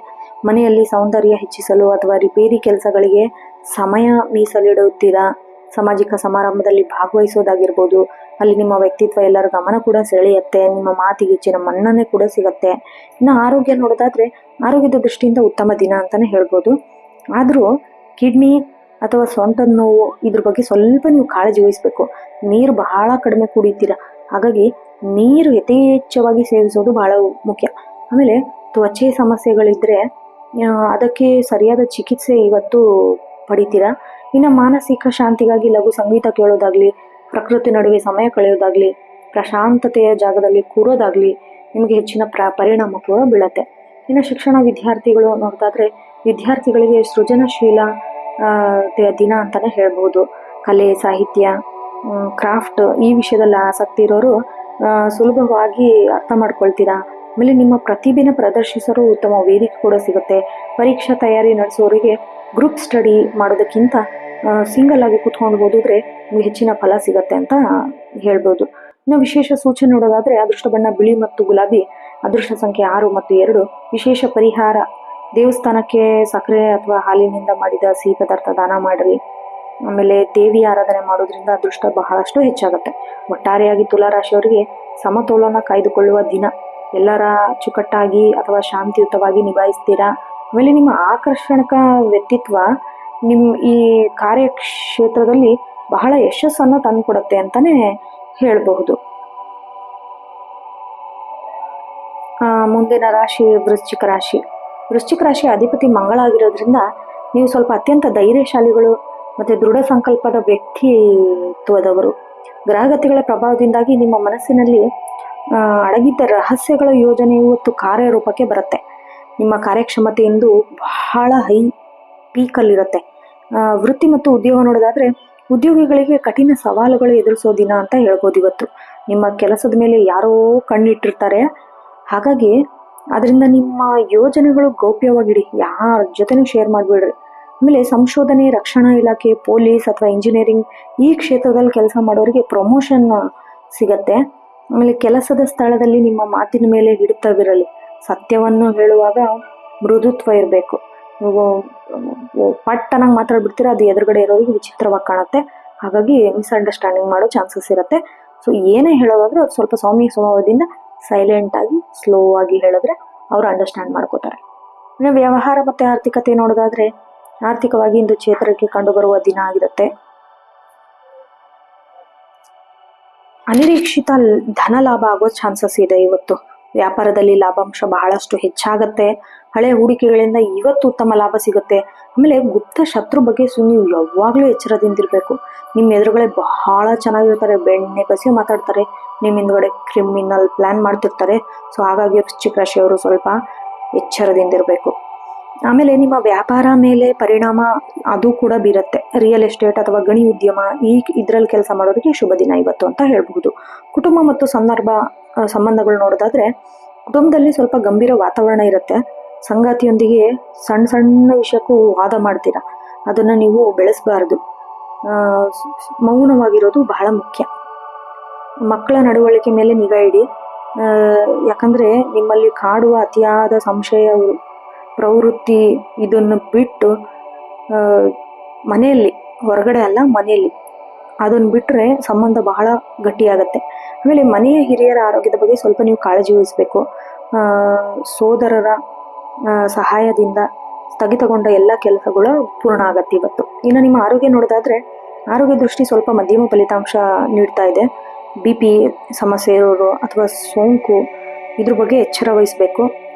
ಮನೆಯಲ್ಲಿ ಸೌಂದರ್ಯ ಹೆಚ್ಚಿಸಲು ಅಥವಾ ರಿಪೇರಿ ಕೆಲಸಗಳಿಗೆ ಸಮಯ ಮೀಸಲಿಡುತ್ತೀರಾ. ಸಾಮಾಜಿಕ ಸಮಾರಂಭದಲ್ಲಿ ಭಾಗವಹಿಸೋದಾಗಿರ್ಬೋದು, ಅಲ್ಲಿ ನಿಮ್ಮ ವ್ಯಕ್ತಿತ್ವ ಎಲ್ಲರ ಗಮನ ಕೂಡ ಸೆಳೆಯುತ್ತೆ. ನಿಮ್ಮ ಮಾತಿಗೆ ಹೆಚ್ಚಿನ ಮನ್ನಣೆ ಕೂಡ ಸಿಗುತ್ತೆ. ಇನ್ನು ಆರೋಗ್ಯ ನೋಡೋದಾದ್ರೆ ಆರೋಗ್ಯದ ದೃಷ್ಟಿಯಿಂದ ಉತ್ತಮ ದಿನ ಅಂತಾನೆ ಹೇಳ್ಬೋದು. ಆದರೂ ಕಿಡ್ನಿ ಅಥವಾ ಸೊಂಟದ ನೋವು ಇದ್ರ ಬಗ್ಗೆ ಸ್ವಲ್ಪ ನೀವು ಕಾಳಜಿ ವಹಿಸ್ಬೇಕು. ನೀರು ಬಹಳ ಕಡಿಮೆ ಕುಡಿತೀರಾ, ಹಾಗಾಗಿ ನೀರು ಯಥೇಚ್ಛವಾಗಿ ಸೇವಿಸೋದು ಬಹಳ ಮುಖ್ಯ. ಆಮೇಲೆ ತ್ವಚೆ ಸಮಸ್ಯೆಗಳಿದ್ರೆ ಅದಕ್ಕೆ ಸರಿಯಾದ ಚಿಕಿತ್ಸೆ ಇವತ್ತು ಪಡಿತೀರಾ. ಇನ್ನು ಮಾನಸಿಕ ಶಾಂತಿಗಾಗಿ ಲಘು ಸಂಗೀತ ಕೇಳೋದಾಗ್ಲಿ, ಪ್ರಕೃತಿ ನಡುವೆ ಸಮಯ ಕಳೆಯೋದಾಗ್ಲಿ, ಪ್ರಶಾಂತತೆಯ ಜಾಗದಲ್ಲಿ ಕೂರೋದಾಗ್ಲಿ ನಿಮಗೆ ಹೆಚ್ಚಿನ ಪರಿಣಾಮ ಕೂಡ ಬೀಳತ್ತೆ. ಇನ್ನು ಶಿಕ್ಷಣ ವಿದ್ಯಾರ್ಥಿಗಳು ನೋಡೋದಾದ್ರೆ ವಿದ್ಯಾರ್ಥಿಗಳಿಗೆ ಸೃಜನಶೀಲ ದಿನ ಅಂತಾನೆ ಹೇಳ್ಬೋದು. ಕಲೆ, ಸಾಹಿತ್ಯ, ಕ್ರಾಫ್ಟ್ ಈ ವಿಷಯದಲ್ಲಿ ಆಸಕ್ತಿ ಇರೋರು ಸುಲಭವಾಗಿ ಅರ್ಥ ಮಾಡ್ಕೊಳ್ತೀರಾ. ಆಮೇಲೆ ನಿಮ್ಮ ಪ್ರತಿಭೆನ ಪ್ರದರ್ಶಿಸಲು ಉತ್ತಮ ವೇದಿಕೆ ಕೂಡ ಸಿಗುತ್ತೆ. ಪರೀಕ್ಷಾ ತಯಾರಿ ನಡೆಸೋರಿಗೆ ಗ್ರೂಪ್ ಸ್ಟಡಿ ಮಾಡೋದಕ್ಕಿಂತ ಸಿಂಗಲ್ ಆಗಿ ಕೂತ್ಕೊಂಡು ಓದಿದ್ರೆ ನಿಮ್ಗೆ ಹೆಚ್ಚಿನ ಫಲ ಸಿಗತ್ತೆ ಅಂತ ಹೇಳ್ಬೋದು. ಇನ್ನು ವಿಶೇಷ ಸೂಚನೆ ನೋಡೋದಾದ್ರೆ ಅದೃಷ್ಟ ಬಣ್ಣ ಬಿಳಿ ಮತ್ತು ಗುಲಾಬಿ, ಅದೃಷ್ಟ ಸಂಖ್ಯೆ 6 ಮತ್ತು 2. ವಿಶೇಷ ಪರಿಹಾರ ದೇವಸ್ಥಾನಕ್ಕೆ ಸಕ್ಕರೆ ಅಥವಾ ಹಾಲಿನಿಂದ ಮಾಡಿದ ಸಿಹಿ ಪದಾರ್ಥ ದಾನ ಮಾಡ್ರಿ. ಆಮೇಲೆ ದೇವಿ ಆರಾಧನೆ ಮಾಡೋದ್ರಿಂದ ಅದೃಷ್ಟ ಬಹಳಷ್ಟು ಹೆಚ್ಚಾಗುತ್ತೆ. ಒಟ್ಟಾರೆಯಾಗಿ ತುಲಾರಾಶಿಯವರಿಗೆ ಸಮತೋಲನ ಕಾಯ್ದುಕೊಳ್ಳುವ ದಿನ. ಎಲ್ಲರ ಅಚ್ಚುಕಟ್ಟಾಗಿ ಅಥವಾ ಶಾಂತಿಯುತವಾಗಿ ನಿಭಾಯಿಸ್ತೀರಾ. ಆಮೇಲೆ ನಿಮ್ಮ ಆಕರ್ಷಣಕ ವ್ಯಕ್ತಿತ್ವ ನಿಮ್ಮ ಈ ಕಾರ್ಯಕ್ಷೇತ್ರದಲ್ಲಿ ಬಹಳ ಯಶಸ್ಸನ್ನು ತಂದುಕೊಡುತ್ತೆ ಅಂತಾನೆ ಹೇಳಬಹುದು. ಮುಂದಿನ ರಾಶಿ ವೃಶ್ಚಿಕ ರಾಶಿ. ವೃಶ್ಚಿಕ ರಾಶಿ ಅಧಿಪತಿ ಮಂಗಳ ಆಗಿರೋದ್ರಿಂದ ನೀವು ಸ್ವಲ್ಪ ಅತ್ಯಂತ ಧೈರ್ಯಶಾಲಿಗಳು ಮತ್ತು ದೃಢ ಸಂಕಲ್ಪದ ವ್ಯಕ್ತಿತ್ವದವರು. ಗ್ರಹಗತಿಗಳ ಪ್ರಭಾವದಿಂದಾಗಿ ನಿಮ್ಮ ಮನಸ್ಸಿನಲ್ಲಿ ಅಡಗಿದ್ದ ರಹಸ್ಯಗಳ ಯೋಜನೆಯು ಇವತ್ತು ಕಾರ್ಯರೂಪಕ್ಕೆ ಬರುತ್ತೆ. ನಿಮ್ಮ ಕಾರ್ಯಕ್ಷಮತೆ ಇಂದು ಬಹಳ ಹೈ ಪೀಕಲ್ಲಿರುತ್ತೆ. ವೃತ್ತಿ ಮತ್ತು ಉದ್ಯೋಗ ನೋಡೋದಾದ್ರೆ ಉದ್ಯೋಗಿಗಳಿಗೆ ಕಠಿಣ ಸವಾಲುಗಳು ಎದುರಿಸೋ ದಿನ ಅಂತ ಹೇಳ್ಬೋದು ಇವತ್ತು. ನಿಮ್ಮ ಕೆಲಸದ ಮೇಲೆ ಯಾರೋ ಕಣ್ಣಿಟ್ಟಿರ್ತಾರೆ, ಹಾಗಾಗಿ ಅದರಿಂದ ನಿಮ್ಮ ಯೋಜನೆಗಳು ಗೌಪ್ಯವಾಗಿಡಿ, ಯಾರ ಜೊತೆನೂ ಶೇರ್ ಮಾಡಿಬಿಡ್ರಿ. ಆಮೇಲೆ ಸಂಶೋಧನೆ, ರಕ್ಷಣಾ ಇಲಾಖೆ, ಪೊಲೀಸ್ ಅಥವಾ ಇಂಜಿನಿಯರಿಂಗ್ ಈ ಕ್ಷೇತ್ರದಲ್ಲಿ ಕೆಲಸ ಮಾಡೋರಿಗೆ ಪ್ರಮೋಷನ್ ಸಿಗತ್ತೆ. ಆಮೇಲೆ ಕೆಲಸದ ಸ್ಥಳದಲ್ಲಿ ನಿಮ್ಮ ಮಾತಿನ ಮೇಲೆ ಹಿಡಿತವಿರಲಿ. ಸತ್ಯವನ್ನು ಹೇಳುವಾಗ ಮೃದುತ್ವ ಇರಬೇಕು. ನೀವು ಪಟ್ಟನಾಗಿ ಮಾತಾಡ್ಬಿಡ್ತೀರ, ಅದು ಎದುರುಗಡೆ ಇರೋರಿಗೆ ವಿಚಿತ್ರವಾಗಿ ಕಾಣುತ್ತೆ. ಹಾಗಾಗಿ ಮಿಸ್ಅಂಡರ್ಸ್ಟ್ಯಾಂಡಿಂಗ್ ಮಾಡೋ ಚಾನ್ಸಸ್ ಇರುತ್ತೆ. ಸೊ ಏನೇ ಹೇಳೋದಾದ್ರೆ ಅದು ಸ್ವಲ್ಪ ಸೌಮ್ಯ ಸ್ವಭಾವದಿಂದ ಸೈಲೆಂಟಾಗಿ ಸ್ಲೋ ಆಗಿ ಹೇಳಿದ್ರೆ ಅವರು ಅಂಡರ್ಸ್ಟ್ಯಾಂಡ್ ಮಾಡ್ಕೋತಾರೆ. ಇನ್ನು ವ್ಯವಹಾರ ಮತ್ತು ಆರ್ಥಿಕತೆ ನೋಡೋದಾದ್ರೆ ಆರ್ಥಿಕವಾಗಿ ಇಂದು ಚೇತರಿಕೆ ಕಂಡುಬರುವ ದಿನ ಆಗಿರುತ್ತೆ. ಅನಿರೀಕ್ಷಿತ ಧನ ಲಾಭ ಆಗೋ ಚಾನ್ಸಸ್ ಇದೆ ಇವತ್ತು. ವ್ಯಾಪಾರದಲ್ಲಿ ಲಾಭಾಂಶ ಬಹಳಷ್ಟು ಹೆಚ್ಚಾಗತ್ತೆ. ಹಳೆ ಹೂಡಿಕೆಗಳಿಂದ ಇವತ್ತು ಉತ್ತಮ ಲಾಭ ಸಿಗುತ್ತೆ. ಆಮೇಲೆ ಗುಪ್ತ ಶತ್ರು ಬಗ್ಗೆ ನೀವು ಯಾವಾಗಲೂ ಎಚ್ಚರದಿಂದಿರಬೇಕು. ನಿಮ್ಮ ಎದುರುಗಡೆ ಬಹಳ ಚೆನ್ನಾಗಿರ್ತಾರೆ, ಬೆಣ್ಣೆ ಬಸಿ ಮಾತಾಡ್ತಾರೆ, ನಿಮ್ಮ ಹಿಂದ್ಗಡೆ ಕ್ರಿಮಿನಲ್ ಪ್ಲಾನ್ ಮಾಡ್ತಿರ್ತಾರೆ. ಸೊ ಹಾಗಾಗಿ ವೃಶ್ಚಿಕ ರಾಶಿಯವರು ಸ್ವಲ್ಪ ಎಚ್ಚರದಿಂದಿರಬೇಕು. ಆಮೇಲೆ ನಿಮ್ಮ ವ್ಯಾಪಾರ ಮೇಲೆ ಪರಿಣಾಮ ಅದು ಕೂಡ ಬೀರುತ್ತೆ. ರಿಯಲ್ ಎಸ್ಟೇಟ್ ಅಥವಾ ಗಣಿ ಉದ್ಯಮ ಇದರಲ್ಲಿ ಕೆಲಸ ಮಾಡೋರಿಗೆ ಶುಭ ದಿನ ಇವತ್ತು ಅಂತ ಹೇಳ್ಬಹುದು. ಕುಟುಂಬ ಮತ್ತು ಸಂಬಂಧಗಳು ನೋಡೋದಾದ್ರೆ ಕುಟುಂಬದಲ್ಲಿ ಸ್ವಲ್ಪ ಗಂಭೀರ ವಾತಾವರಣ ಇರುತ್ತೆ. ಸಂಗಾತಿಯೊಂದಿಗೆ ಸಣ್ಣ ಸಣ್ಣ ವಿಷಯಕ್ಕೂ ವಾದ ಮಾಡ್ತೀರಾ, ಅದನ್ನು ನೀವು ಬೆಳೆಸಬಾರ್ದು. ಮೌನವಾಗಿರೋದು ಬಹಳ ಮುಖ್ಯ. ಮಕ್ಕಳ ನಡವಳಿಕೆ ಮೇಲೆ ನಿಗಾ ಇಡಿ. ಯಾಕಂದ್ರೆ ನಿಮ್ಮಲ್ಲಿ ಕಾಡುವ ಅತಿಯಾದ ಸಂಶಯ ಪ್ರವೃತ್ತಿ ಇದನ್ನು ಬಿಟ್ಟು ಮನೆಯಲ್ಲಿ, ಹೊರಗಡೆ ಅಲ್ಲ ಮನೆಯಲ್ಲಿ ಅದನ್ನು ಬಿಟ್ಟರೆ ಸಂಬಂಧ ಬಹಳ ಗಟ್ಟಿಯಾಗತ್ತೆ. ಆಮೇಲೆ ಮನೆಯ ಹಿರಿಯರ ಆರೋಗ್ಯದ ಬಗ್ಗೆ ಸ್ವಲ್ಪ ನೀವು ಕಾಳಜಿ ವಹಿಸಬೇಕು. ಸೋದರರ ಸಹಾಯದಿಂದ ಸ್ಥಗಿತಗೊಂಡ ಎಲ್ಲ ಕೆಲಸಗಳು ಪೂರ್ಣ ಆಗತ್ತೆ ಇವತ್ತು. ಇನ್ನು ನಿಮ್ಮ ಆರೋಗ್ಯ ನೋಡೋದಾದ್ರೆ ಆರೋಗ್ಯ ದೃಷ್ಟಿ ಸ್ವಲ್ಪ ಮಧ್ಯಮ ಫಲಿತಾಂಶ ನೀಡ್ತಾ ಇದೆ. BP ಸಮಸ್ಯೆ ಇರೋರು ಅಥವಾ ಸೋಂಕು ಇದ್ರ ಬಗ್ಗೆ ಎಚ್ಚರ ವಹಿಸಬೇಕು.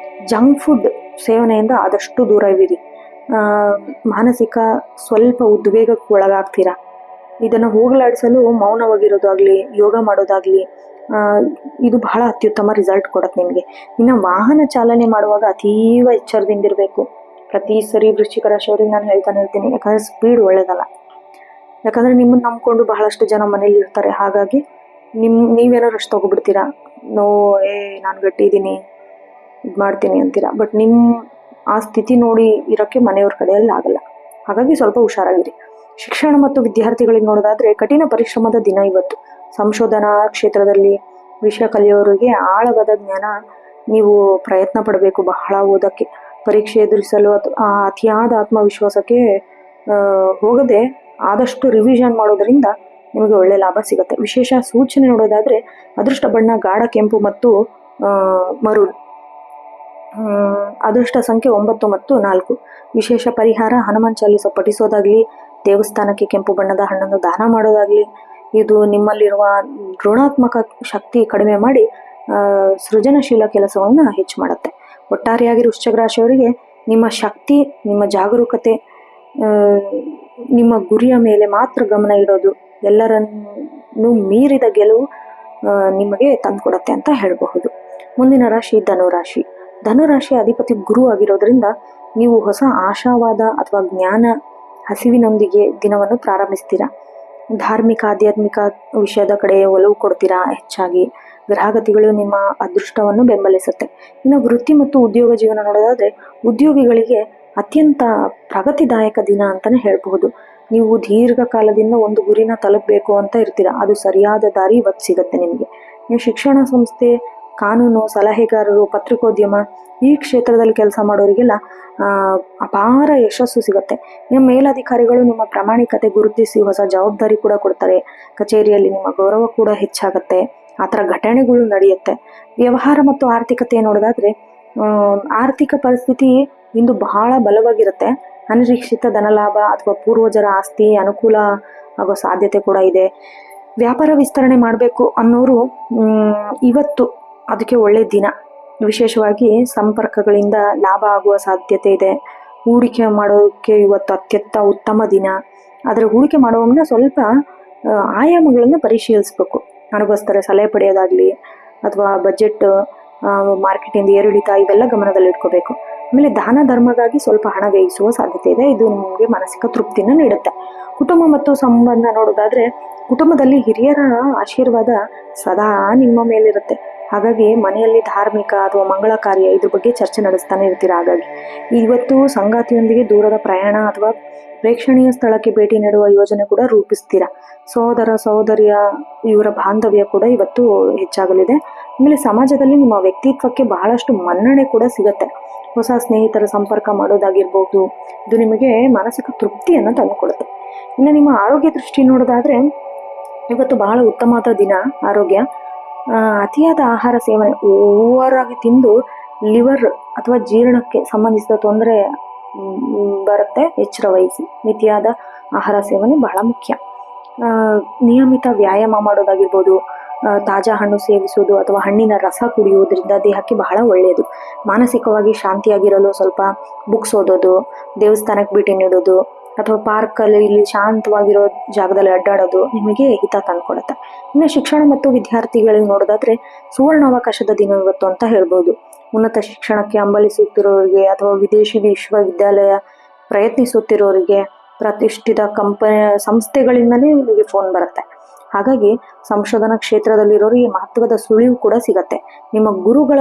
ಜಂಕ್ ಫುಡ್ ಸೇವನೆಯಿಂದ ಆದಷ್ಟು ದೂರವಿರಿ. ಮಾನಸಿಕ ಸ್ವಲ್ಪ ಉದ್ವೇಗಕ್ಕೆ ಒಳಗಾಗ್ತೀರಾ. ಇದನ್ನು ಹೋಗಲಾಡಿಸಲು ಮೌನವಾಗಿರೋದಾಗ್ಲಿ, ಯೋಗ ಮಾಡೋದಾಗ್ಲಿ ಇದು ಬಹಳ ಅತ್ಯುತ್ತಮ ರಿಸಲ್ಟ್ ಕೊಡುತ್ತೆ ನಿಮಗೆ. ಇನ್ನು ವಾಹನ ಚಾಲನೆ ಮಾಡುವಾಗ ಅತೀವ ಎಚ್ಚರದಿಂದಿರಬೇಕು. ಪ್ರತಿ ಸರಿ ವೃಶ್ಚಿಕ ರಾಶಿಯವರಿಗೆ ನಾನು ಹೇಳ್ತಾನೆ ಇರ್ತೀನಿ, ಯಾಕಂದರೆ ಸ್ಪೀಡ್ ಒಳ್ಳೇದಲ್ಲ. ಯಾಕಂದರೆ ನಿಮ್ಮನ್ನು ನಂಬ್ಕೊಂಡು ಬಹಳಷ್ಟು ಜನ ಮನೇಲಿ ಇರ್ತಾರೆ. ಹಾಗಾಗಿ ನೀವೇನೋ ರಶ್ ತಗೊಬಿಡ್ತೀರಾ. ನಾನು ಗಟ್ಟಿ ಇದ್ದೀನಿ, ಇದು ಮಾಡ್ತೀನಿ ಅಂತೀರಾ. ಬಟ್ ನಿಮ್ಮ ಆ ಸ್ಥಿತಿ ನೋಡಿ ಇರೋಕ್ಕೆ ಮನೆಯವ್ರ ಕಡೆಯಲ್ಲಿ ಆಗಲ್ಲ. ಹಾಗಾಗಿ ಸ್ವಲ್ಪ ಹುಷಾರಾಗಿರಿ. ಶಿಕ್ಷಣ ಮತ್ತು ವಿದ್ಯಾರ್ಥಿಗಳಿಗೆ ನೋಡೋದಾದ್ರೆ ಕಠಿಣ ಪರಿಶ್ರಮದ ದಿನ ಇವತ್ತು. ಸಂಶೋಧನಾ ಕ್ಷೇತ್ರದಲ್ಲಿ ವಿಷಯ ಕಲಿಯೋರಿಗೆ ಆಳವಾದ ಜ್ಞಾನ ನೀವು ಪ್ರಯತ್ನ ಪಡಬೇಕು. ಬಹಳ ಓದಕ್ಕೆ, ಪರೀಕ್ಷೆ ಎದುರಿಸಲು ಅತಿಯಾದ ಆತ್ಮವಿಶ್ವಾಸಕ್ಕೆ ಹೋಗದೆ ಆದಷ್ಟು ರಿವಿಷನ್ ಮಾಡೋದ್ರಿಂದ ನಿಮಗೆ ಒಳ್ಳೆ ಲಾಭ ಸಿಗುತ್ತೆ. ವಿಶೇಷ ಸೂಚನೆ ನೋಡೋದಾದ್ರೆ ಅದೃಷ್ಟ ಬಣ್ಣ ಗಾಢ ಕೆಂಪು ಮತ್ತು ಮರೂನ್. ಅದೃಷ್ಟ ಸಂಖ್ಯೆ 9 ಮತ್ತು 4. ವಿಶೇಷ ಪರಿಹಾರ ಹನುಮಾನ್ ಚಾಲೀಸ ಪಠಿಸೋದಾಗ್ಲಿ, ದೇವಸ್ಥಾನಕ್ಕೆ ಕೆಂಪು ಬಣ್ಣದ ಹಣ್ಣನ್ನು ದಾನ ಮಾಡೋದಾಗ್ಲಿ ಇದು ನಿಮ್ಮಲ್ಲಿರುವ ಋಣಾತ್ಮಕ ಶಕ್ತಿ ಕಡಿಮೆ ಮಾಡಿ ಸೃಜನಶೀಲ ಕೆಲಸವನ್ನು ಹೆಚ್ಚು ಮಾಡುತ್ತೆ. ಒಟ್ಟಾರೆಯಾಗಿ ವೃಶ್ಚಿಕ ರಾಶಿಯವರಿಗೆ ನಿಮ್ಮ ಶಕ್ತಿ, ನಿಮ್ಮ ಜಾಗರೂಕತೆ, ನಿಮ್ಮ ಗುರಿಯ ಮೇಲೆ ಮಾತ್ರ ಗಮನ ಇಡೋದು ಎಲ್ಲರನ್ನು ಮೀರಿದ ಗೆಲುವು ನಿಮಗೆ ತಂದುಕೊಡುತ್ತೆ ಅಂತ ಹೇಳಬಹುದು. ಮುಂದಿನ ರಾಶಿ ಧನುರಾಶಿ. ಧನುರಾಶಿಯ ಅಧಿಪತಿ ಗುರು ಆಗಿರೋದ್ರಿಂದ ನೀವು ಹೊಸ ಆಶಾವಾದ ಅಥವಾ ಜ್ಞಾನ ಹಸಿವಿನೊಂದಿಗೆ ದಿನವನ್ನು ಪ್ರಾರಂಭಿಸ್ತೀರಾ. ಧಾರ್ಮಿಕ, ಆಧ್ಯಾತ್ಮಿಕ ವಿಷಯದ ಕಡೆ ಒಲವು ಕೊಡ್ತೀರಾ ಹೆಚ್ಚಾಗಿ. ಗ್ರಹಗತಿಗಳು ನಿಮ್ಮ ಅದೃಷ್ಟವನ್ನು ಬೆಂಬಲಿಸುತ್ತೆ. ಇನ್ನು ವೃತ್ತಿ ಮತ್ತು ಉದ್ಯೋಗ ಜೀವನ ನೋಡೋದಾದ್ರೆ ಉದ್ಯೋಗಿಗಳಿಗೆ ಅತ್ಯಂತ ಪ್ರಗತಿದಾಯಕ ದಿನ ಅಂತಲೇ ಹೇಳಬಹುದು. ನೀವು ದೀರ್ಘಕಾಲದಿಂದ ಒಂದು ಗುರಿನ ತಲುಪಬೇಕು ಅಂತ ಇರ್ತೀರ. ಅದು ಸರಿಯಾದ ದಾರಿ ಇವತ್ತು ಸಿಗುತ್ತೆ ನಿಮಗೆ. ನೀವು ಶಿಕ್ಷಣ ಸಂಸ್ಥೆ, ಕಾನೂನು, ಸಲಹೆಗಾರರು, ಪತ್ರಿಕೋದ್ಯಮ ಈ ಕ್ಷೇತ್ರದಲ್ಲಿ ಕೆಲಸ ಮಾಡೋರಿಗೆಲ್ಲ ಅಪಾರ ಯಶಸ್ಸು ಸಿಗುತ್ತೆ. ನಿಮ್ಮ ಮೇಲಧಿಕಾರಿಗಳು ನಿಮ್ಮ ಪ್ರಾಮಾಣಿಕತೆ ಗುರುತಿಸಿ ಹೊಸ ಜವಾಬ್ದಾರಿ ಕೂಡ ಕೊಡ್ತಾರೆ. ಕಚೇರಿಯಲ್ಲಿ ನಿಮ್ಮ ಗೌರವ ಕೂಡ ಹೆಚ್ಚಾಗುತ್ತೆ. ಆ ಥರ ಘಟನೆಗಳು ನಡೆಯುತ್ತೆ. ವ್ಯವಹಾರ ಮತ್ತು ಆರ್ಥಿಕತೆ ನೋಡೋದಾದ್ರೆ ಆರ್ಥಿಕ ಪರಿಸ್ಥಿತಿ ಇಂದು ಬಹಳ ಬಲವಾಗಿರುತ್ತೆ. ಅನಿರೀಕ್ಷಿತ ಧನಲಾಭ ಅಥವಾ ಪೂರ್ವಜರ ಆಸ್ತಿ ಅನುಕೂಲ ಆಗೋ ಸಾಧ್ಯತೆ ಕೂಡ ಇದೆ. ವ್ಯಾಪಾರ ವಿಸ್ತರಣೆ ಮಾಡಬೇಕು ಅನ್ನೋರು ಇವತ್ತು ಅದಕ್ಕೆ ಒಳ್ಳೆ ದಿನ. ವಿಶೇಷವಾಗಿ ಸಂಪರ್ಕಗಳಿಂದ ಲಾಭ ಆಗುವ ಸಾಧ್ಯತೆ ಇದೆ. ಹೂಡಿಕೆ ಮಾಡೋಕ್ಕೆ ಇವತ್ತು ಅತ್ಯಂತ ಉತ್ತಮ ದಿನ. ಆದರೆ ಹೂಡಿಕೆ ಮಾಡುವ ಸ್ವಲ್ಪ ಆಯಾಮಗಳನ್ನು ಪರಿಶೀಲಿಸಬೇಕು. ಅನುಭವಿಸ್ತಾರೆ ಸಲಹೆ ಪಡೆಯೋದಾಗಲಿ ಅಥವಾ ಬಜೆಟ್, ಮಾರ್ಕೆಟಿಂದ ಏರಿಳಿತ ಇವೆಲ್ಲ ಗಮನದಲ್ಲಿ ಇಟ್ಕೋಬೇಕು. ಆಮೇಲೆ ದಾನ ಧರ್ಮಗಾಗಿ ಸ್ವಲ್ಪ ಹಣ ವ್ಯಯಿಸುವ ಸಾಧ್ಯತೆ ಇದೆ. ಇದು ನಿಮಗೆ ಮಾನಸಿಕ ತೃಪ್ತಿನ ನೀಡುತ್ತೆ. ಕುಟುಂಬ ಮತ್ತು ಸಂಬಂಧ ನೋಡೋದಾದ್ರೆ ಕುಟುಂಬದಲ್ಲಿ ಹಿರಿಯರ ಆಶೀರ್ವಾದ ಸದಾ ನಿಮ್ಮ ಮೇಲಿರುತ್ತೆ. ಹಾಗಾಗಿ ಮನೆಯಲ್ಲಿ ಧಾರ್ಮಿಕ ಅಥವಾ ಮಂಗಳ ಕಾರ್ಯ ಇದ್ರ ಬಗ್ಗೆ ಚರ್ಚೆ ನಡೆಸ್ತಾನೆ ಇರ್ತೀರ. ಹಾಗಾಗಿ ಇವತ್ತು ಸಂಗಾತಿಯೊಂದಿಗೆ ದೂರದ ಪ್ರಯಾಣ ಅಥವಾ ಪ್ರೇಕ್ಷಣೀಯ ಸ್ಥಳಕ್ಕೆ ಭೇಟಿ ನೀಡುವ ಯೋಜನೆ ಕೂಡ ರೂಪಿಸ್ತೀರ. ಸಹೋದರ ಸಹೋದರಿಯ ಇವರ ಬಾಂಧವ್ಯ ಕೂಡ ಇವತ್ತು ಹೆಚ್ಚಾಗಲಿದೆ. ಆಮೇಲೆ ಸಮಾಜದಲ್ಲಿ ನಿಮ್ಮ ವ್ಯಕ್ತಿತ್ವಕ್ಕೆ ಬಹಳಷ್ಟು ಮನ್ನಣೆ ಕೂಡ ಸಿಗತ್ತೆ. ಹೊಸ ಸ್ನೇಹಿತರ ಸಂಪರ್ಕ ಮಾಡೋದಾಗಿರ್ಬೋದು, ಇದು ನಿಮಗೆ ಮಾನಸಿಕ ತೃಪ್ತಿಯನ್ನು ತಂದುಕೊಡುತ್ತೆ. ಇನ್ನು ನಿಮ್ಮ ಆರೋಗ್ಯ ದೃಷ್ಟಿ ನೋಡೋದಾದ್ರೆ ಇವತ್ತು ಬಹಳ ಉತ್ತಮವಾದ ದಿನ. ಆರೋಗ್ಯ, ಅತಿಯಾದ ಆಹಾರ ಸೇವನೆ, ಓವರ್ ಆಗಿ ತಿಂದು ಲಿವರ್ ಅಥವಾ ಜೀರ್ಣಕ್ಕೆ ಸಂಬಂಧಿಸಿದ ತೊಂದರೆ ಬರುತ್ತೆ. ಎಚ್ಚರ ವಹಿಸಿ. ಮಿತಿಯಾದ ಆಹಾರ ಸೇವನೆ ಬಹಳ ಮುಖ್ಯ. ನಿಯಮಿತ ವ್ಯಾಯಾಮ ಮಾಡೋದಾಗಿರ್ಬೋದು, ತಾಜಾ ಹಣ್ಣು ಸೇವಿಸುವುದು ಅಥವಾ ಹಣ್ಣಿನ ರಸ ಕುಡಿಯುವುದರಿಂದ ದೇಹಕ್ಕೆ ಬಹಳ ಒಳ್ಳೆಯದು. ಮಾನಸಿಕವಾಗಿ ಶಾಂತಿಯಾಗಿರಲು ಸ್ವಲ್ಪ ಬುಕ್ಸ್ ಓದೋದು, ದೇವಸ್ಥಾನಕ್ಕೆ ಭೇಟಿ ನೀಡೋದು ಅಥವಾ ಪಾರ್ಕಲ್ಲಿ ಇಲ್ಲಿ ಶಾಂತವಾಗಿರೋ ಜಾಗದಲ್ಲಿ ಅಡ್ಡಾಡೋದು ನಿಮಗೆ ಹಿತ ತಂದುಕೊಡುತ್ತೆ. ಇನ್ನು ಶಿಕ್ಷಣ ಮತ್ತು ವಿದ್ಯಾರ್ಥಿಗಳಿಗೆ ನೋಡೋದಾದ್ರೆ ಸುವರ್ಣಾವಕಾಶದ ದಿನ ಇವತ್ತು ಅಂತ ಹೇಳ್ಬೋದು. ಉನ್ನತ ಶಿಕ್ಷಣಕ್ಕೆ ಹಂಬಲಿಸುತ್ತಿರೋರಿಗೆ ಅಥವಾ ವಿದೇಶಿ ವಿಶ್ವವಿದ್ಯಾಲಯ ಪ್ರಯತ್ನಿಸುತ್ತಿರೋರಿಗೆ ಪ್ರತಿಷ್ಠಿತ ಸಂಸ್ಥೆಗಳಿಂದಲೇ ನಿಮಗೆ ಫೋನ್ ಬರುತ್ತೆ. ಹಾಗಾಗಿ ಸಂಶೋಧನಾ ಕ್ಷೇತ್ರದಲ್ಲಿರೋರಿಗೆ ಮಹತ್ವದ ಸುಳಿವು ಕೂಡ ಸಿಗತ್ತೆ. ನಿಮ್ಮ ಗುರುಗಳ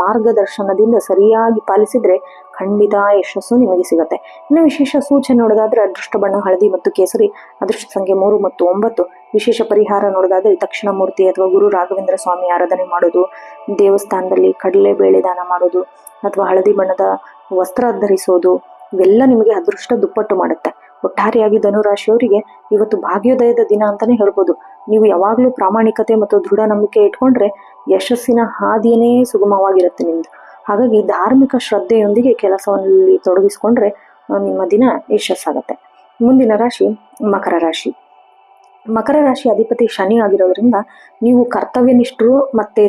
ಮಾರ್ಗದರ್ಶನದಿಂದ ಸರಿಯಾಗಿ ಪಾಲಿಸಿದ್ರೆ ಖಂಡಿತ ಯಶಸ್ಸು ನಿಮಗೆ ಸಿಗತ್ತೆ. ಇನ್ನು ವಿಶೇಷ ಸೂಚನೆ ನೋಡೋದಾದ್ರೆ ಅದೃಷ್ಟ ಬಣ್ಣ ಹಳದಿ ಮತ್ತು ಕೇಸರಿ, ಅದೃಷ್ಟ ಸಂಖ್ಯೆ 3 ಮತ್ತು 9. ವಿಶೇಷ ಪರಿಹಾರ ನೋಡೋದಾದ್ರೆ ದಕ್ಷಿಣ ಮೂರ್ತಿ ಅಥವಾ ಗುರು ರಾಘವೇಂದ್ರ ಸ್ವಾಮಿ ಆರಾಧನೆ ಮಾಡೋದು, ದೇವಸ್ಥಾನದಲ್ಲಿ ಕಡಲೆಬೇಳೆ ದಾನ ಮಾಡೋದು ಅಥವಾ ಹಳದಿ ಬಣ್ಣದ ವಸ್ತ್ರ ಧರಿಸೋದು, ಇವೆಲ್ಲ ನಿಮಗೆ ಅದೃಷ್ಟ ದುಪ್ಪಟ್ಟು ಮಾಡುತ್ತೆ. ಒಟ್ಟಾರೆಯಾಗಿ ಧನುರಾಶಿಯವರಿಗೆ ಇವತ್ತು ಭಾಗ್ಯೋದಯದ ದಿನ ಅಂತಾನೆ ಹೇಳ್ಬೋದು. ನೀವು ಯಾವಾಗಲೂ ಪ್ರಾಮಾಣಿಕತೆ ಮತ್ತು ದೃಢ ನಂಬಿಕೆ ಇಟ್ಕೊಂಡ್ರೆ ಯಶಸ್ಸಿನ ಹಾದಿಯೇ ಸುಗಮವಾಗಿರುತ್ತೆ ನಿಮ್ದು. ಹಾಗಾಗಿ ಧಾರ್ಮಿಕ ಶ್ರದ್ಧೆಯೊಂದಿಗೆ ಕೆಲಸದಲ್ಲಿ ತೊಡಗಿಸ್ಕೊಂಡ್ರೆ ನಿಮ್ಮ ದಿನ ಯಶಸ್ಸಾಗತ್ತೆ. ಮುಂದಿನ ರಾಶಿ ಮಕರ ರಾಶಿ. ಮಕರ ರಾಶಿ ಅಧಿಪತಿ ಶನಿ ಆಗಿರೋದ್ರಿಂದ ನೀವು ಕರ್ತವ್ಯನಿಷ್ಠರು ಮತ್ತೆ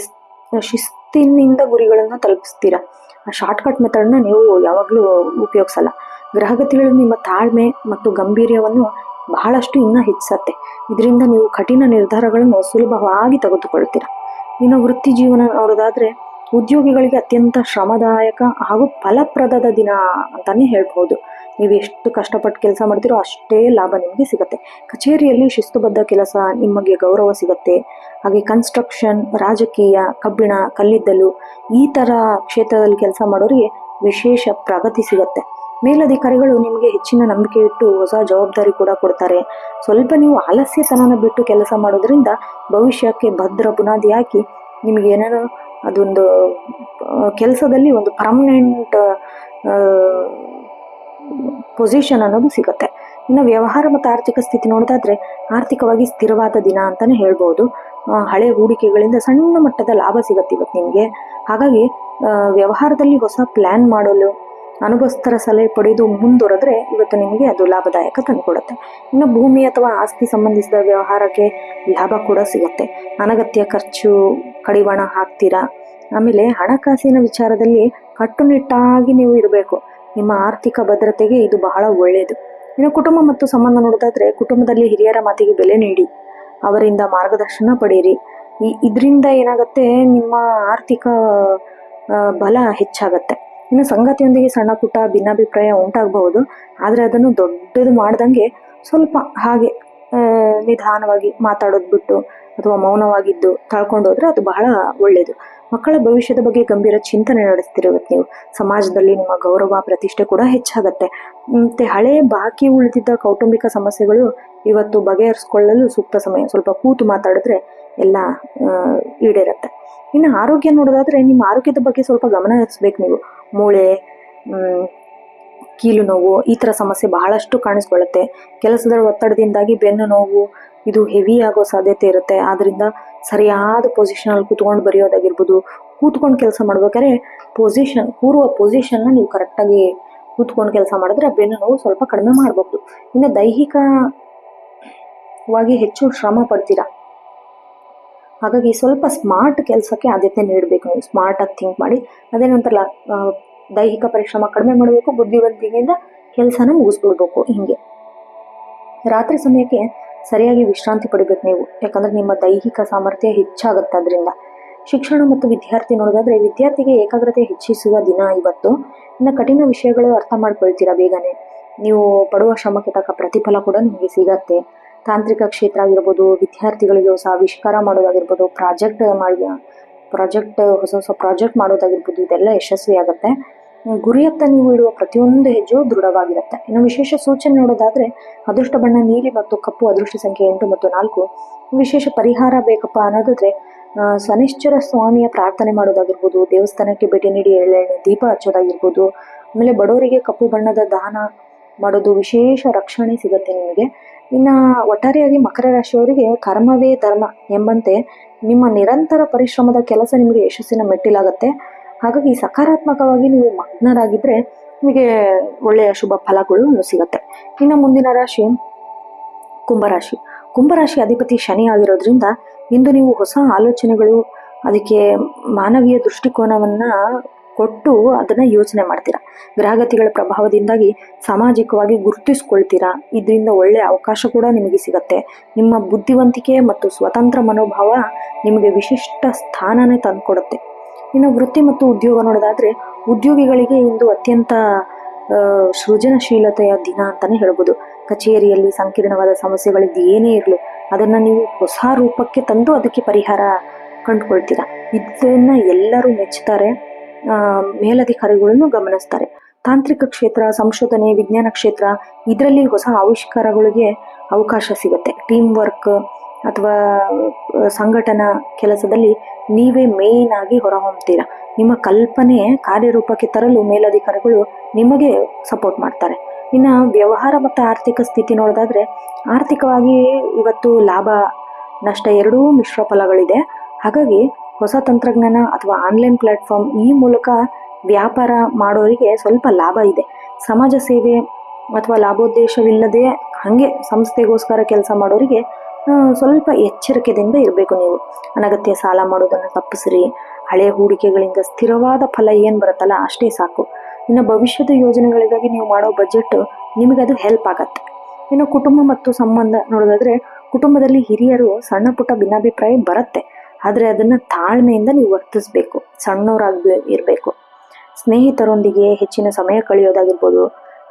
ಶಿಸ್ತಿನಿಂದ ಗುರಿಗಳನ್ನು ತಲುಪಿಸ್ತೀರಾ. ಆ ಶಾರ್ಟ್ಕಟ್ ಮೆಥಡ್ನ ನೀವು ಯಾವಾಗಲೂ ಉಪಯೋಗಿಸಲ್ಲ. ಗ್ರಹಗತಿಗಳು ನಿಮ್ಮ ತಾಳ್ಮೆ ಮತ್ತು ಗಂಭೀರ್ಯವನ್ನು ಬಹಳಷ್ಟು ಇನ್ನೂ ಹೆಚ್ಚಿಸತ್ತೆ. ಇದರಿಂದ ನೀವು ಕಠಿಣ ನಿರ್ಧಾರಗಳನ್ನು ಸುಲಭವಾಗಿ ತೆಗೆದುಕೊಳ್ತೀರಾ. ಇನ್ನು ವೃತ್ತಿ ಜೀವನ ನೋಡೋದಾದ್ರೆ ಉದ್ಯೋಗಿಗಳಿಗೆ ಅತ್ಯಂತ ಶ್ರಮದಾಯಕ ಹಾಗೂ ಫಲಪ್ರದದ ದಿನ ಅಂತಾನೆ ಹೇಳ್ಬೋದು. ನೀವು ಎಷ್ಟು ಕಷ್ಟಪಟ್ಟು ಕೆಲಸ ಮಾಡ್ತೀರೋ ಅಷ್ಟೇ ಲಾಭ ನಿಮಗೆ ಸಿಗುತ್ತೆ. ಕಚೇರಿಯಲ್ಲಿ ಶಿಸ್ತುಬದ್ಧ ಕೆಲಸ, ನಿಮಗೆ ಗೌರವ ಸಿಗುತ್ತೆ. ಹಾಗೆ ಕನ್ಸ್ಟ್ರಕ್ಷನ್, ರಾಜಕೀಯ, ಕಬ್ಬಿಣ, ಕಲ್ಲಿದ್ದಲು ಈ ಥರ ಕ್ಷೇತ್ರದಲ್ಲಿ ಕೆಲಸ ಮಾಡೋರಿಗೆ ವಿಶೇಷ ಪ್ರಗತಿ ಸಿಗುತ್ತೆ. ಮೇಲಧಿಕಾರಿಗಳು ನಿಮಗೆ ಹೆಚ್ಚಿನ ನಂಬಿಕೆ ಇಟ್ಟು ಹೊಸ ಜವಾಬ್ದಾರಿ ಕೂಡ ಕೊಡ್ತಾರೆ. ಸ್ವಲ್ಪ ನೀವು ಆಲಸ್ಯತನನ ಬಿಟ್ಟು ಕೆಲಸ ಮಾಡೋದ್ರಿಂದ ಭವಿಷ್ಯಕ್ಕೆ ಭದ್ರ ಬುನಾದಿ ಹಾಕಿ ನಿಮಗೆ ಏನೇನೋ ಅದೊಂದು ಕೆಲಸದಲ್ಲಿ ಒಂದು ಪರ್ಮನೆಂಟ್ ಪೊಸಿಷನ್ ಅನ್ನೋದು ಸಿಗುತ್ತೆ. ಇನ್ನು ವ್ಯವಹಾರ ಮತ್ತು ಆರ್ಥಿಕ ಸ್ಥಿತಿ ನೋಡೋದಾದ್ರೆ ಆರ್ಥಿಕವಾಗಿ ಸ್ಥಿರವಾದ ದಿನ ಅಂತಾನೆ ಹೇಳ್ಬೋದು. ಹಳೆ ಹೂಡಿಕೆಗಳಿಂದ ಸಣ್ಣ ಮಟ್ಟದ ಲಾಭ ಸಿಗುತ್ತೆ ಇವತ್ತು ನಿಮಗೆ. ಹಾಗಾಗಿ ವ್ಯವಹಾರದಲ್ಲಿ ಹೊಸ ಪ್ಲ್ಯಾನ್ ಮಾಡಲು ಅನುಭವಸ್ಥರ ಸಲಹೆ ಪಡೆದು ಮುಂದುವರೆದ್ರೆ ಇವತ್ತು ನಿಮಗೆ ಅದು ಲಾಭದಾಯಕ ತಂದುಕೊಡುತ್ತೆ. ಇನ್ನು ಭೂಮಿ ಅಥವಾ ಆಸ್ತಿ ಸಂಬಂಧಿಸಿದ ವ್ಯವಹಾರಕ್ಕೆ ಲಾಭ ಕೂಡ ಸಿಗುತ್ತೆ. ಅನಗತ್ಯ ಖರ್ಚು ಕಡಿವಾಣ ಹಾಕ್ತೀರಾ. ಆಮೇಲೆ ಹಣಕಾಸಿನ ವಿಚಾರದಲ್ಲಿ ಕಟ್ಟುನಿಟ್ಟಾಗಿ ನೀವು ಇರಬೇಕು. ನಿಮ್ಮ ಆರ್ಥಿಕ ಭದ್ರತೆಗೆ ಇದು ಬಹಳ ಒಳ್ಳೆಯದು. ಇನ್ನು ಕುಟುಂಬ ಮತ್ತು ಸಂಬಂಧ ನೋಡೋದಾದ್ರೆ ಕುಟುಂಬದಲ್ಲಿ ಹಿರಿಯರ ಮಾತಿಗೆ ಬೆಲೆ ನೀಡಿ ಅವರಿಂದ ಮಾರ್ಗದರ್ಶನ ಪಡೆಯಿರಿ. ಇದರಿಂದ ಏನಾಗುತ್ತೆ, ನಿಮ್ಮ ಆರ್ಥಿಕ ಬಲ ಹೆಚ್ಚಾಗತ್ತೆ. ಇನ್ನು ಸಂಗಾತಿಯೊಂದಿಗೆ ಸಣ್ಣ ಪುಟ್ಟ ಭಿನ್ನಾಭಿಪ್ರಾಯ ಉಂಟಾಗಬಹುದು. ಆದರೆ ಅದನ್ನು ದೊಡ್ಡದು ಮಾಡ್ದಂಗೆ ಸ್ವಲ್ಪ ಹಾಗೆ ನಿಧಾನವಾಗಿ ಮಾತಾಡೋದು ಬಿಟ್ಟು ಅಥವಾ ಮೌನವಾಗಿದ್ದು ತಳ್ಕೊಂಡೋದ್ರೆ ಅದು ಬಹಳ ಒಳ್ಳೆಯದು. ಮಕ್ಕಳ ಭವಿಷ್ಯದ ಬಗ್ಗೆ ಗಂಭೀರ ಚಿಂತನೆ ನಡೆಸ್ತಿರುವತ್ತು ನೀವು. ಸಮಾಜದಲ್ಲಿ ನಿಮ್ಮ ಗೌರವ ಪ್ರತಿಷ್ಠೆ ಕೂಡ ಹೆಚ್ಚಾಗತ್ತೆ. ಮತ್ತು ಹಳೆ ಬಾಕಿ ಉಳಿದಿದ್ದ ಕೌಟುಂಬಿಕ ಸಮಸ್ಯೆಗಳು ಇವತ್ತು ಬಗೆಹರಿಸ್ಕೊಳ್ಳಲು ಸೂಕ್ತ ಸಮಯ. ಸ್ವಲ್ಪ ಕೂತು ಮಾತಾಡಿದ್ರೆ ಎಲ್ಲ ಈಡೇರುತ್ತೆ. ಇನ್ನು ಆರೋಗ್ಯ ನೋಡೋದಾದರೆ ನಿಮ್ಮ ಆರೋಗ್ಯದ ಬಗ್ಗೆ ಸ್ವಲ್ಪ ಗಮನ ಹರಿಸ್ಬೇಕು ನೀವು. ಮೂಳೆ, ಕೀಲು ನೋವು ಈ ಥರ ಸಮಸ್ಯೆ ಬಹಳಷ್ಟು ಕಾಣಿಸ್ಕೊಳ್ಳುತ್ತೆ. ಕೆಲಸದ ಒತ್ತಡದಿಂದಾಗಿ ಬೆನ್ನು ನೋವು ಇದು ಹೆವಿ ಆಗೋ ಸಾಧ್ಯತೆ ಇರುತ್ತೆ. ಆದ್ದರಿಂದ ಸರಿಯಾದ ಪೊಸಿಷನಲ್ಲಿ ಕೂತ್ಕೊಂಡು ಬರೆಯೋದಾಗಿರ್ಬೋದು, ಕೂತ್ಕೊಂಡು ಕೆಲಸ ಮಾಡ್ಬೇಕಾದ್ರೆ ಕೂರುವ ಪೊಸಿಷನ್ನ ನೀವು ಕರೆಕ್ಟಾಗಿ ಕೂತ್ಕೊಂಡು ಕೆಲಸ ಮಾಡಿದ್ರೆ ಬೆನ್ನು ನೋವು ಸ್ವಲ್ಪ ಕಡಿಮೆ ಮಾಡಬಹುದು. ಇನ್ನು ದೈಹಿಕವಾಗಿ ಹೆಚ್ಚು ಶ್ರಮ ಪಡ್ತೀರಾ, ಹಾಗಾಗಿ ಸ್ವಲ್ಪ ಸ್ಮಾರ್ಟ್ ಕೆಲಸಕ್ಕೆ ಆದ್ಯತೆ ನೀಡಬೇಕು. ನೀವು ಸ್ಮಾರ್ಟಾಗಿ ಥಿಂಕ್ ಮಾಡಿ ಅದೇನಂತಾರಲ್ಲ, ದೈಹಿಕ ಪರಿಶ್ರಮ ಕಡಿಮೆ ಮಾಡಬೇಕು, ಬುದ್ಧಿವಂತಿಕೆಯಿಂದ ಕೆಲಸನ ಮುಗಿಸ್ಬಿಡ್ಬೇಕು. ಹೀಗೆ ರಾತ್ರಿ ಸಮಯಕ್ಕೆ ಸರಿಯಾಗಿ ವಿಶ್ರಾಂತಿ ಪಡಿಬೇಕು ನೀವು, ಯಾಕಂದರೆ ನಿಮ್ಮ ದೈಹಿಕ ಸಾಮರ್ಥ್ಯ ಹೆಚ್ಚಾಗುತ್ತೆ ಅದರಿಂದ. ಶಿಕ್ಷಣ ಮತ್ತು ವಿದ್ಯಾರ್ಥಿ ನೋಡೋದಾದರೆ ವಿದ್ಯಾರ್ಥಿಗೆ ಏಕಾಗ್ರತೆ ಹೆಚ್ಚಿಸುವ ದಿನ ಇವತ್ತು. ಇನ್ನು ಕಠಿಣ ವಿಷಯಗಳು ಅರ್ಥ ಮಾಡ್ಕೊಳ್ತೀರಾ ಬೇಗನೆ. ನೀವು ಪಡುವ ಶ್ರಮಕ್ಕೆ ತಕ್ಕ ಪ್ರತಿಫಲ ಕೂಡ ನಿಮಗೆ ಸಿಗತ್ತೆ. ತಾಂತ್ರಿಕ ಕ್ಷೇತ್ರ ಆಗಿರ್ಬೋದು, ವಿದ್ಯಾರ್ಥಿಗಳಿಗೆ ಹೊಸ ಆವಿಷ್ಕಾರ ಮಾಡೋದಾಗಿರ್ಬೋದು, ಹೊಸ ಹೊಸ ಪ್ರಾಜೆಕ್ಟ್ ಮಾಡೋದಾಗಿರ್ಬೋದು, ಇದೆಲ್ಲ ಯಶಸ್ವಿ ಆಗುತ್ತೆ. ಗುರಿಯತ್ತ ನೀವು ಇಡುವ ಪ್ರತಿಯೊಂದು ಹೆಜ್ಜೆಯೂ ದೃಢವಾಗಿರುತ್ತೆ. ಇನ್ನು ವಿಶೇಷ ಸೂಚನೆ ನೋಡೋದಾದರೆ ಅದೃಷ್ಟ ಬಣ್ಣ ನೀಲಿ ಮತ್ತು ಕಪ್ಪು, ಅದೃಷ್ಟ ಸಂಖ್ಯೆ 8 ಮತ್ತು 4. ವಿಶೇಷ ಪರಿಹಾರ ಬೇಕಪ್ಪ ಅನ್ನೋದಾದರೆ ಶನೈಶ್ಚರ ಸ್ವಾಮಿಯ ಪ್ರಾರ್ಥನೆ ಮಾಡೋದಾಗಿರ್ಬೋದು, ದೇವಸ್ಥಾನಕ್ಕೆ ಭೇಟಿ ನೀಡಿ ಎಳ್ಳೆಣ್ಣೆ ದೀಪ ಹಚ್ಚೋದಾಗಿರ್ಬೋದು, ಆಮೇಲೆ ಬಡವರಿಗೆ ಕಪ್ಪು ಬಣ್ಣದ ದಾನ ಮಾಡೋದು ವಿಶೇಷ ರಕ್ಷಣೆ ಸಿಗುತ್ತೆ ನಿಮಗೆ. ಇನ್ನು ಒಟ್ಟಾರೆಯಾಗಿ ಮಕರ ರಾಶಿಯವರಿಗೆ ಕರ್ಮವೇ ಧರ್ಮ ಎಂಬಂತೆ ನಿಮ್ಮ ನಿರಂತರ ಪರಿಶ್ರಮದ ಕೆಲಸ ನಿಮಗೆ ಯಶಸ್ಸಿನ ಮೆಟ್ಟಿಲಾಗುತ್ತೆ. ಹಾಗಾಗಿ ಸಕಾರಾತ್ಮಕವಾಗಿ ನೀವು ಮಗ್ನರಾಗಿದ್ದರೆ ನಿಮಗೆ ಒಳ್ಳೆಯ ಶುಭ ಫಲಗಳು ಸಿಗುತ್ತೆ. ಇನ್ನು ಮುಂದಿನ ರಾಶಿ ಕುಂಭರಾಶಿ. ಕುಂಭರಾಶಿ ಅಧಿಪತಿ ಶನಿ ಆಗಿರೋದ್ರಿಂದ ಇಂದು ನೀವು ಹೊಸ ಆಲೋಚನೆಗಳು, ಅದಕ್ಕೆ ಮಾನವೀಯ ದೃಷ್ಟಿಕೋನವನ್ನು ಕೊಟ್ಟು ಅದನ್ನು ಯೋಚನೆ ಮಾಡ್ತೀರಾ. ಗ್ರಹಗತಿಗಳ ಪ್ರಭಾವದಿಂದಾಗಿ ಸಾಮಾಜಿಕವಾಗಿ ಗುರುತಿಸ್ಕೊಳ್ತೀರಾ. ಇದರಿಂದ ಒಳ್ಳೆಯ ಅವಕಾಶ ಕೂಡ ನಿಮಗೆ ಸಿಗುತ್ತೆ. ನಿಮ್ಮ ಬುದ್ಧಿವಂತಿಕೆ ಮತ್ತು ಸ್ವತಂತ್ರ ಮನೋಭಾವ ನಿಮಗೆ ವಿಶಿಷ್ಟ ಸ್ಥಾನನೇ ತಂದುಕೊಡುತ್ತೆ. ಇನ್ನು ವೃತ್ತಿ ಮತ್ತು ಉದ್ಯೋಗ ನೋಡೋದಾದರೆ ಉದ್ಯೋಗಿಗಳಿಗೆ ಇಂದು ಅತ್ಯಂತ ಸೃಜನಶೀಲತೆಯ ದಿನ ಅಂತಲೇ ಹೇಳ್ಬೋದು. ಕಚೇರಿಯಲ್ಲಿ ಸಂಕೀರ್ಣವಾದ ಸಮಸ್ಯೆಗಳಿದ್ದು ಏನೇ ಇರಲಿ ಅದನ್ನು ನೀವು ಹೊಸ ರೂಪಕ್ಕೆ ತಂದು ಅದಕ್ಕೆ ಪರಿಹಾರ ಕಂಡುಕೊಳ್ತೀರಾ. ಇದನ್ನು ಎಲ್ಲರೂ ಮೆಚ್ಚುತ್ತಾರೆ, ಮೇಲಧಿಕಾರಿಗಳನ್ನು ಗಮನಿಸ್ತಾರೆ. ತಾಂತ್ರಿಕ ಕ್ಷೇತ್ರ, ಸಂಶೋಧನೆ, ವಿಜ್ಞಾನ ಕ್ಷೇತ್ರ ಇದರಲ್ಲಿ ಹೊಸ ಆವಿಷ್ಕಾರಗಳಿಗೆ ಅವಕಾಶ ಸಿಗುತ್ತೆ. ಟೀಮ್ ವರ್ಕ್ ಅಥವಾ ಸಂಘಟನಾ ಕೆಲಸದಲ್ಲಿ ನೀವೇ ಮೇಯ್ನ್ ಆಗಿ ಹೊರಹೊಮ್ತೀರಾ. ನಿಮ್ಮ ಕಲ್ಪನೆ ಕಾರ್ಯರೂಪಕ್ಕೆ ತರಲು ಮೇಲಧಿಕಾರಿಗಳು ನಿಮಗೆ ಸಪೋರ್ಟ್ ಮಾಡ್ತಾರೆ. ಇನ್ನು ವ್ಯವಹಾರ ಮತ್ತು ಆರ್ಥಿಕ ಸ್ಥಿತಿ ನೋಡೋದಾದರೆ ಆರ್ಥಿಕವಾಗಿ ಇವತ್ತು ಲಾಭ ನಷ್ಟ ಎರಡೂ ಮಿಶ್ರ ಫಲಗಳಿದೆ. ಹಾಗಾಗಿ ಹೊಸ ತಂತ್ರಜ್ಞಾನ ಅಥವಾ ಆನ್ಲೈನ್ ಪ್ಲ್ಯಾಟ್ಫಾರ್ಮ್ ಈ ಮೂಲಕ ವ್ಯಾಪಾರ ಮಾಡೋರಿಗೆ ಸ್ವಲ್ಪ ಲಾಭ ಇದೆ. ಸಮಾಜ ಸೇವೆ ಅಥವಾ ಲಾಭೋದ್ದೇಶವಿಲ್ಲದೆ ಹಾಗೆ ಸಂಸ್ಥೆಗೋಸ್ಕರ ಕೆಲಸ ಮಾಡೋರಿಗೆ ಸ್ವಲ್ಪ ಎಚ್ಚರಿಕೆಯಿಂದ ಇರಬೇಕು. ನೀವು ಅನಗತ್ಯ ಸಾಲ ಮಾಡೋದನ್ನು ತಪ್ಪಿಸ್ರಿ. ಹಳೆಯ ಹೂಡಿಕೆಗಳಿಂದ ಸ್ಥಿರವಾದ ಫಲ ಏನು ಬರುತ್ತಲ್ಲ ಅಷ್ಟೇ ಸಾಕು. ಇನ್ನು ಭವಿಷ್ಯದ ಯೋಜನೆಗಳಿಗಾಗಿ ನೀವು ಮಾಡೋ ಬಜೆಟ್ ನಿಮಗೆ ಅದು ಹೆಲ್ಪ್ ಆಗತ್ತೆ. ಇನ್ನು ಕುಟುಂಬ ಮತ್ತು ಸಂಬಂಧ ನೋಡೋದಾದರೆ ಕುಟುಂಬದಲ್ಲಿ ಹಿರಿಯರು ಸಣ್ಣ ಪುಟ್ಟ ಭಿನ್ನಾಭಿಪ್ರಾಯ ಬರುತ್ತೆ, ಆದರೆ ಅದನ್ನು ತಾಳ್ಮೆಯಿಂದ ನೀವು ವರ್ತಿಸಬೇಕು, ಸಣ್ಣವರಾಗಿ ಇರಬೇಕು. ಸ್ನೇಹಿತರೊಂದಿಗೆ ಹೆಚ್ಚಿನ ಸಮಯ ಕಳೆಯೋದಾಗಿರ್ಬೋದು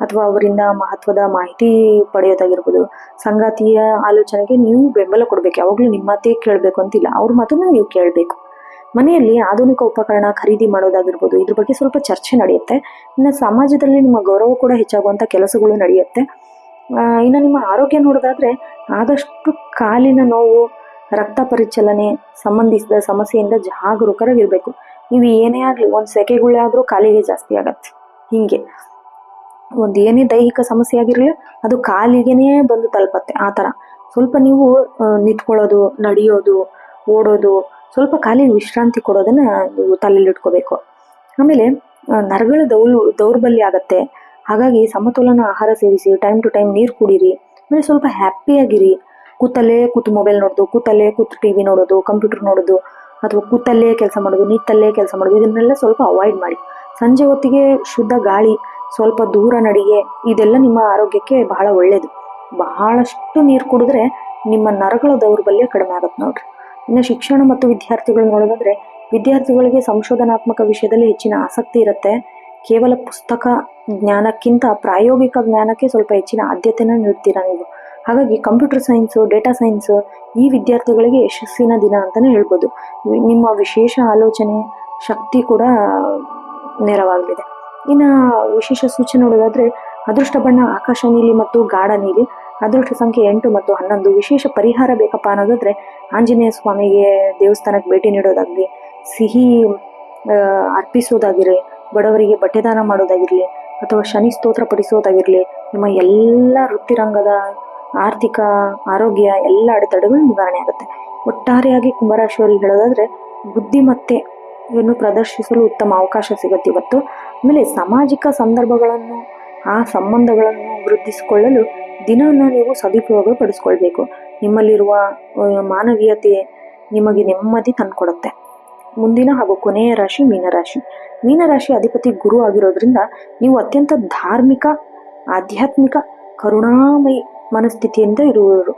ಅಥವಾ ಅವರಿಂದ ಮಹತ್ವದ ಮಾಹಿತಿ ಪಡೆಯೋದಾಗಿರ್ಬೋದು. ಸಂಗಾತಿಯ ಆಲೋಚನೆಗೆ ನೀವು ಬೆಂಬಲ ಕೊಡಬೇಕು, ಯಾವಾಗಲೂ ನಿಮ್ಮ ಮಾತೇ ಕೇಳಬೇಕು ಅಂತಿಲ್ಲ, ಅವ್ರ ಮಾತನ್ನು ನೀವು ಕೇಳಬೇಕು. ಮನೆಯಲ್ಲಿ ಆಧುನಿಕ ಉಪಕರಣ ಖರೀದಿ ಮಾಡೋದಾಗಿರ್ಬೋದು, ಇದ್ರ ಬಗ್ಗೆ ಸ್ವಲ್ಪ ಚರ್ಚೆ ನಡೆಯುತ್ತೆ. ಇನ್ನು ಸಮಾಜದಲ್ಲಿ ನಿಮ್ಮ ಗೌರವ ಕೂಡ ಹೆಚ್ಚಾಗುವಂಥ ಕೆಲಸಗಳು ನಡೆಯುತ್ತೆ. ಇನ್ನು ನಿಮ್ಮ ಆರೋಗ್ಯ ನೋಡೋದಾದರೆ ಆದಷ್ಟು ಕಾಲಿನ ನೋವು, ರಕ್ತ ಪರಿಚಲನೆ ಸಂಬಂಧಿಸಿದ ಸಮಸ್ಯೆಯಿಂದ ಜಾಗರೂಕರಾಗಿರಬೇಕು. ನೀವು ಏನೇ ಆಗಲಿ ಒಂದು ಸೆಕೆಗಳಾದರೂ ಕಾಲಿಗೆ ಜಾಸ್ತಿ ಆಗತ್ತೆ. ಹೀಗೆ ಒಂದು ಏನೇ ದೈಹಿಕ ಸಮಸ್ಯೆ ಆಗಿರಲಿ ಅದು ಕಾಲಿಗೆನೇ ಬಂದು ತಲುಪತ್ತೆ. ಆ ಥರ ಸ್ವಲ್ಪ ನೀವು ನಿಂತ್ಕೊಳ್ಳೋದು, ನಡೆಯೋದು, ಓಡೋದು, ಸ್ವಲ್ಪ ಕಾಲಿಗೆ ವಿಶ್ರಾಂತಿ ಕೊಡೋದನ್ನು ನೀವು ತಲೆಯಲ್ಲಿಟ್ಕೋಬೇಕು. ಆಮೇಲೆ ನರಗಳ ದೌರ್ಬಲ್ಯ ಆಗತ್ತೆ. ಹಾಗಾಗಿ ಸಮತೋಲನ ಆಹಾರ ಸೇವಿಸಿ, ಟೈಮ್ ಟು ಟೈಮ್ ನೀರು ಕುಡೀರಿ. ಆಮೇಲೆ ಸ್ವಲ್ಪ ಹ್ಯಾಪಿಯಾಗಿರಿ. ಕೂತು ಮೊಬೈಲ್ ನೋಡೋದು, ಕೂತು ಟಿ ವಿ ನೋಡೋದು, ಕಂಪ್ಯೂಟರ್ ನೋಡೋದು ಅಥವಾ ಕೂತಲ್ಲೇ ಕೆಲಸ ಮಾಡೋದು, ನಿಂತಲ್ಲೇ ಕೆಲಸ ಮಾಡೋದು ಇದನ್ನೆಲ್ಲ ಸ್ವಲ್ಪ ಅವಾಯ್ಡ್ ಮಾಡಿ. ಸಂಜೆ ಹೊತ್ತಿಗೆ ಶುದ್ಧ ಗಾಳಿ, ಸ್ವಲ್ಪ ದೂರ ನಡಿಗೆ ಇದೆಲ್ಲ ನಿಮ್ಮ ಆರೋಗ್ಯಕ್ಕೆ ಬಹಳ ಒಳ್ಳೆಯದು. ಬಹಳಷ್ಟು ನೀರು ಕುಡಿದ್ರೆ ನಿಮ್ಮ ನರಗಳ ದೌರ್ಬಲ್ಯ ಕಡಿಮೆ ಆಗುತ್ತೆ ನೋಡ್ರಿ. ಇನ್ನು ಶಿಕ್ಷಣ ಮತ್ತು ವಿದ್ಯಾರ್ಥಿಗಳು ನೋಡೋದಾದರೆ ವಿದ್ಯಾರ್ಥಿಗಳಿಗೆ ಸಂಶೋಧನಾತ್ಮಕ ವಿಷಯದಲ್ಲಿ ಹೆಚ್ಚಿನ ಆಸಕ್ತಿ ಇರುತ್ತೆ. ಕೇವಲ ಪುಸ್ತಕ ಜ್ಞಾನಕ್ಕಿಂತ ಪ್ರಾಯೋಗಿಕ ಜ್ಞಾನಕ್ಕೆ ಸ್ವಲ್ಪ ಹೆಚ್ಚಿನ ಆದ್ಯತೆನ ನೀಡ್ತೀರಾ ನೀವು. ಹಾಗಾಗಿ ಕಂಪ್ಯೂಟರ್ ಸೈನ್ಸು, ಡೇಟಾ ಸೈನ್ಸು ಈ ವಿದ್ಯಾರ್ಥಿಗಳಿಗೆ ಯಶಸ್ಸಿನ ದಿನ ಅಂತಲೇ ಹೇಳ್ಬೋದು. ನಿಮ್ಮ ವಿಶೇಷ ಆಲೋಚನೆ ಶಕ್ತಿ ಕೂಡ ನೆರವಾಗಲಿದೆ. ಇನ್ನು ವಿಶೇಷ ಸೂಚನೆ ನೋಡೋದಾದರೆ ಅದೃಷ್ಟ ಬಣ್ಣ ಆಕಾಶ ನೀಲಿ ಮತ್ತು ಗಾಢ ನೀಲಿ. ಅದೃಷ್ಟ ಸಂಖ್ಯೆ 8 ಮತ್ತು 11. ವಿಶೇಷ ಪರಿಹಾರ ಬೇಕಪ್ಪ ಅನ್ನೋದಾದ್ರೆ ಆಂಜನೇಯ ಸ್ವಾಮಿಗೆ ದೇವಸ್ಥಾನಕ್ಕೆ ಭೇಟಿ ನೀಡೋದಾಗ್ಲಿ, ಸಿಹಿ ಅರ್ಪಿಸೋದಾಗಿರಲಿ, ಬಡವರಿಗೆ ಬಟ್ಟೆದಾನ ಮಾಡೋದಾಗಿರಲಿ, ಅಥವಾ ಶನಿ ಸ್ತೋತ್ರ ಪಠಿಸೋದಾಗಿರಲಿ, ನಿಮ್ಮ ಎಲ್ಲ ವೃತ್ತಿರಂಗದ ಆರ್ಥಿಕ ಆರೋಗ್ಯ ಎಲ್ಲ ಅಡೆತಡೆಗಳು ನಿವಾರಣೆ ಆಗುತ್ತೆ. ಒಟ್ಟಾರೆಯಾಗಿ ಕುಂಭರಾಶಿಯವರಿಗೆ ಹೇಳೋದಾದ್ರೆ ಬುದ್ಧಿಮತ್ತೆಯನ್ನು ಪ್ರದರ್ಶಿಸಲು ಉತ್ತಮ ಅವಕಾಶ ಸಿಗುತ್ತೆ ಇವತ್ತು. ಆಮೇಲೆ ಸಾಮಾಜಿಕ ಸಂದರ್ಭಗಳನ್ನು, ಆ ಸಂಬಂಧಗಳನ್ನು ವೃದ್ಧಿಸಿಕೊಳ್ಳಲು ದಿನವನ್ನು ನೀವು ಸದುಪಯೋಗ ಪಡಿಸ್ಕೊಳ್ಬೇಕು. ನಿಮ್ಮಲ್ಲಿರುವ ಮಾನವೀಯತೆ ನಿಮಗೆ ನೆಮ್ಮದಿ ತಂದುಕೊಡುತ್ತೆ. ಮುಂದಿನ ಹಾಗೂ ಕೊನೆಯ ರಾಶಿ ಮೀನರಾಶಿ. ಮೀನರಾಶಿ ಅಧಿಪತಿ ಗುರು ಆಗಿರೋದ್ರಿಂದ ನೀವು ಅತ್ಯಂತ ಧಾರ್ಮಿಕ, ಆಧ್ಯಾತ್ಮಿಕ, ಕರುಣಾಮಯಿ ಮನಸ್ಥಿತಿಯಿಂದ ಇರುವವರು.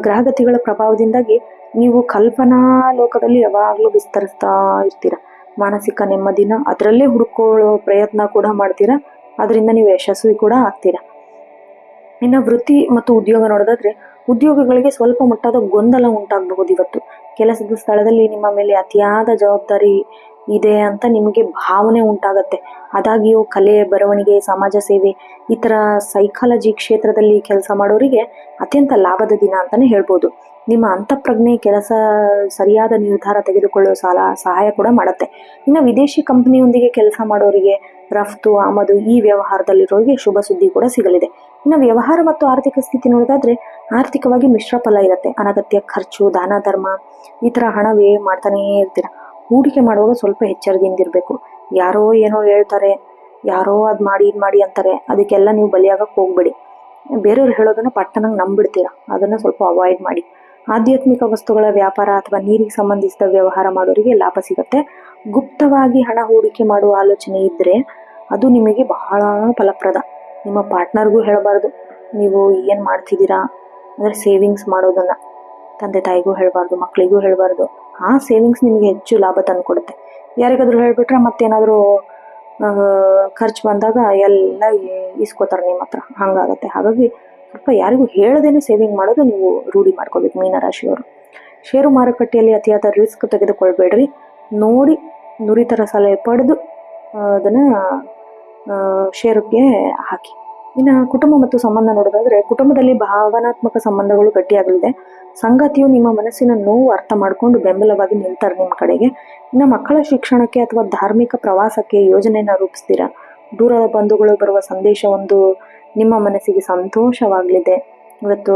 ಗ್ರಹಗತಿಗಳ ಪ್ರಭಾವದಿಂದಾಗಿ ನೀವು ಕಲ್ಪನಾ ಲೋಕದಲ್ಲಿ ಯಾವಾಗಲೂ ವಿಸ್ತರಿಸ್ತಾ ಇರ್ತೀರ. ಮಾನಸಿಕ ನೆಮ್ಮದಿನ ಅದರಲ್ಲೇ ಹುಡುಕೊಳ್ಳೋ ಪ್ರಯತ್ನ ಕೂಡ ಮಾಡ್ತೀರಾ. ಅದರಿಂದ ನೀವು ಯಶಸ್ವಿ ಕೂಡ ಆಗ್ತೀರಾ. ಇನ್ನು ವೃತ್ತಿ ಮತ್ತು ಉದ್ಯೋಗ ನೋಡೋದಾದ್ರೆ ಉದ್ಯೋಗಗಳಿಗೆ ಸ್ವಲ್ಪ ಮಟ್ಟದ ಗೊಂದಲ ಉಂಟಾಗಬಹುದು ಇವತ್ತು. ಕೆಲಸದ ಸ್ಥಳದಲ್ಲಿ ನಿಮ್ಮ ಮೇಲೆ ಅತಿಯಾದ ಜವಾಬ್ದಾರಿ ಇದೆ ಅಂತ ನಿಮಗೆ ಭಾವನೆ ಉಂಟಾಗತ್ತೆ. ಆದಾಗ್ಯೂ ಕಲೆ, ಬರವಣಿಗೆ, ಸಮಾಜ ಸೇವೆ, ಈ ಥರ ಸೈಕಾಲಜಿ ಕ್ಷೇತ್ರದಲ್ಲಿ ಕೆಲಸ ಮಾಡೋರಿಗೆ ಅತ್ಯಂತ ಲಾಭದ ದಿನ ಅಂತಾನೆ ಹೇಳ್ಬೋದು. ನಿಮ್ಮ ಅಂತಃಪ್ರಜ್ಞೆ ಕೆಲಸ ಸರಿಯಾದ ನಿರ್ಧಾರ ತೆಗೆದುಕೊಳ್ಳುವ ಸಹಾಯ ಕೂಡ ಮಾಡುತ್ತೆ. ಇನ್ನು ವಿದೇಶಿ ಕಂಪನಿಯೊಂದಿಗೆ ಕೆಲಸ ಮಾಡೋರಿಗೆ, ರಫ್ತು ಆಮದು ಈ ವ್ಯವಹಾರದಲ್ಲಿರೋರಿಗೆ ಶುಭ ಸುದ್ದಿ ಕೂಡ ಸಿಗಲಿದೆ. ಇನ್ನು ವ್ಯವಹಾರ ಮತ್ತು ಆರ್ಥಿಕ ಸ್ಥಿತಿ ನೋಡೋದಾದ್ರೆ ಆರ್ಥಿಕವಾಗಿ ಮಿಶ್ರ ಫಲ ಇರುತ್ತೆ. ಅನಗತ್ಯ ಖರ್ಚು, ದಾನ ಧರ್ಮ ಈ ಥರ ಹಣ ವ್ಯಯ ಮಾಡ್ತಾನೇ ಇರ್ತೀರ. ಹೂಡಿಕೆ ಮಾಡುವಾಗ ಸ್ವಲ್ಪ ಎಚ್ಚರದಿಂದ ಇರಬೇಕು. ಯಾರೋ ಏನೋ ಹೇಳ್ತಾರೆ, ಯಾರೋ ಅದು ಮಾಡಿ ಇದು ಮಾಡಿ ಅಂತಾರೆ, ಅದಕ್ಕೆಲ್ಲ ನೀವು ಬಲಿಯಾಗಕ್ಕೆ ಹೋಗ್ಬೇಡಿ. ಬೇರೆಯವ್ರು ಹೇಳೋದನ್ನ ಪಟ್ಟಣಂಗೆ ನಂಬಿಡ್ತೀರ, ಅದನ್ನು ಸ್ವಲ್ಪ ಅವಾಯ್ಡ್ ಮಾಡಿ. ಆಧ್ಯಾತ್ಮಿಕ ವಸ್ತುಗಳ ವ್ಯಾಪಾರ ಅಥವಾ ನೀರಿಗೆ ಸಂಬಂಧಿಸಿದ ವ್ಯವಹಾರ ಮಾಡೋರಿಗೆ ಲಾಭ ಸಿಗುತ್ತೆ. ಗುಪ್ತವಾಗಿ ಹಣ ಹೂಡಿಕೆ ಮಾಡುವ ಆಲೋಚನೆ ಇದ್ದರೆ ಅದು ನಿಮಗೆ ಬಹಳ ಫಲಪ್ರದ. ನಿಮ್ಮ ಪಾರ್ಟ್ನರ್ಗೂ ಹೇಳಬಾರ್ದು ನೀವು ಏನು ಮಾಡ್ತಿದ್ದೀರಾ ಅಂದರೆ ಸೇವಿಂಗ್ಸ್ ಮಾಡೋದನ್ನು. ತಂದೆ ತಾಯಿಗೂ ಹೇಳಬಾರ್ದು, ಮಕ್ಕಳಿಗೂ ಹೇಳಬಾರ್ದು. ಆ ಸೇವಿಂಗ್ಸ್ ನಿಮಗೆ ಹೆಚ್ಚು ಲಾಭ ತಂದು ಕೊಡುತ್ತೆ. ಯಾರಿಗಾದ್ರೂ ಹೇಳಿಬಿಟ್ರೆ ಮತ್ತೇನಾದರೂ ಖರ್ಚು ಬಂದಾಗ ಎಲ್ಲ ಇಸ್ಕೋತಾರೆ ನಿಮ್ಮ ಹತ್ರ, ಹಾಗಾಗತ್ತೆ. ಹಾಗಾಗಿ ಸ್ವಲ್ಪ ಯಾರಿಗೂ ಹೇಳದೇನೆ ಸೇವಿಂಗ್ ಮಾಡೋದು ನೀವು ರೂಢಿ ಮಾಡ್ಕೋಬೇಕು ಮೀನರಾಶಿಯವರು. ಷೇರು ಮಾರುಕಟ್ಟೆಯಲ್ಲಿ ಅತಿಯಾದ ರಿಸ್ಕ್ ತೆಗೆದುಕೊಳ್ಬೇಡ್ರಿ. ನೋಡಿ ನುರಿತರ ಸಲಹೆ ಪಡೆದು ಅದನ್ನು ಷೇರುಗೆ ಹಾಕಿ. ಇನ್ನು ಕುಟುಂಬ ಮತ್ತು ಸಂಬಂಧ ನೋಡೋದಾದ್ರೆ ಕುಟುಂಬದಲ್ಲಿ ಭಾವನಾತ್ಮಕ ಸಂಬಂಧಗಳು ಗಟ್ಟಿಯಾಗಲಿದೆ. ಸಂಗಾತಿಯು ನಿಮ್ಮ ಮನಸ್ಸಿನ ನೋವು ಅರ್ಥ ಮಾಡಿಕೊಂಡು ಬೆಂಬಲವಾಗಿ ನಿಲ್ತಾರೆ ನಿಮ್ಮ ಕಡೆಗೆ. ಇನ್ನು ಮಕ್ಕಳ ಶಿಕ್ಷಣಕ್ಕೆ ಅಥವಾ ಧಾರ್ಮಿಕ ಪ್ರವಾಸಕ್ಕೆ ಯೋಜನೆಯನ್ನು ರೂಪಿಸ್ತೀರಾ. ದೂರದ ಬಂಧುಗಳು ಬರುವ ಸಂದೇಶ ಒಂದು ನಿಮ್ಮ ಮನಸ್ಸಿಗೆ ಸಂತೋಷವಾಗಲಿದೆ. ಇವತ್ತು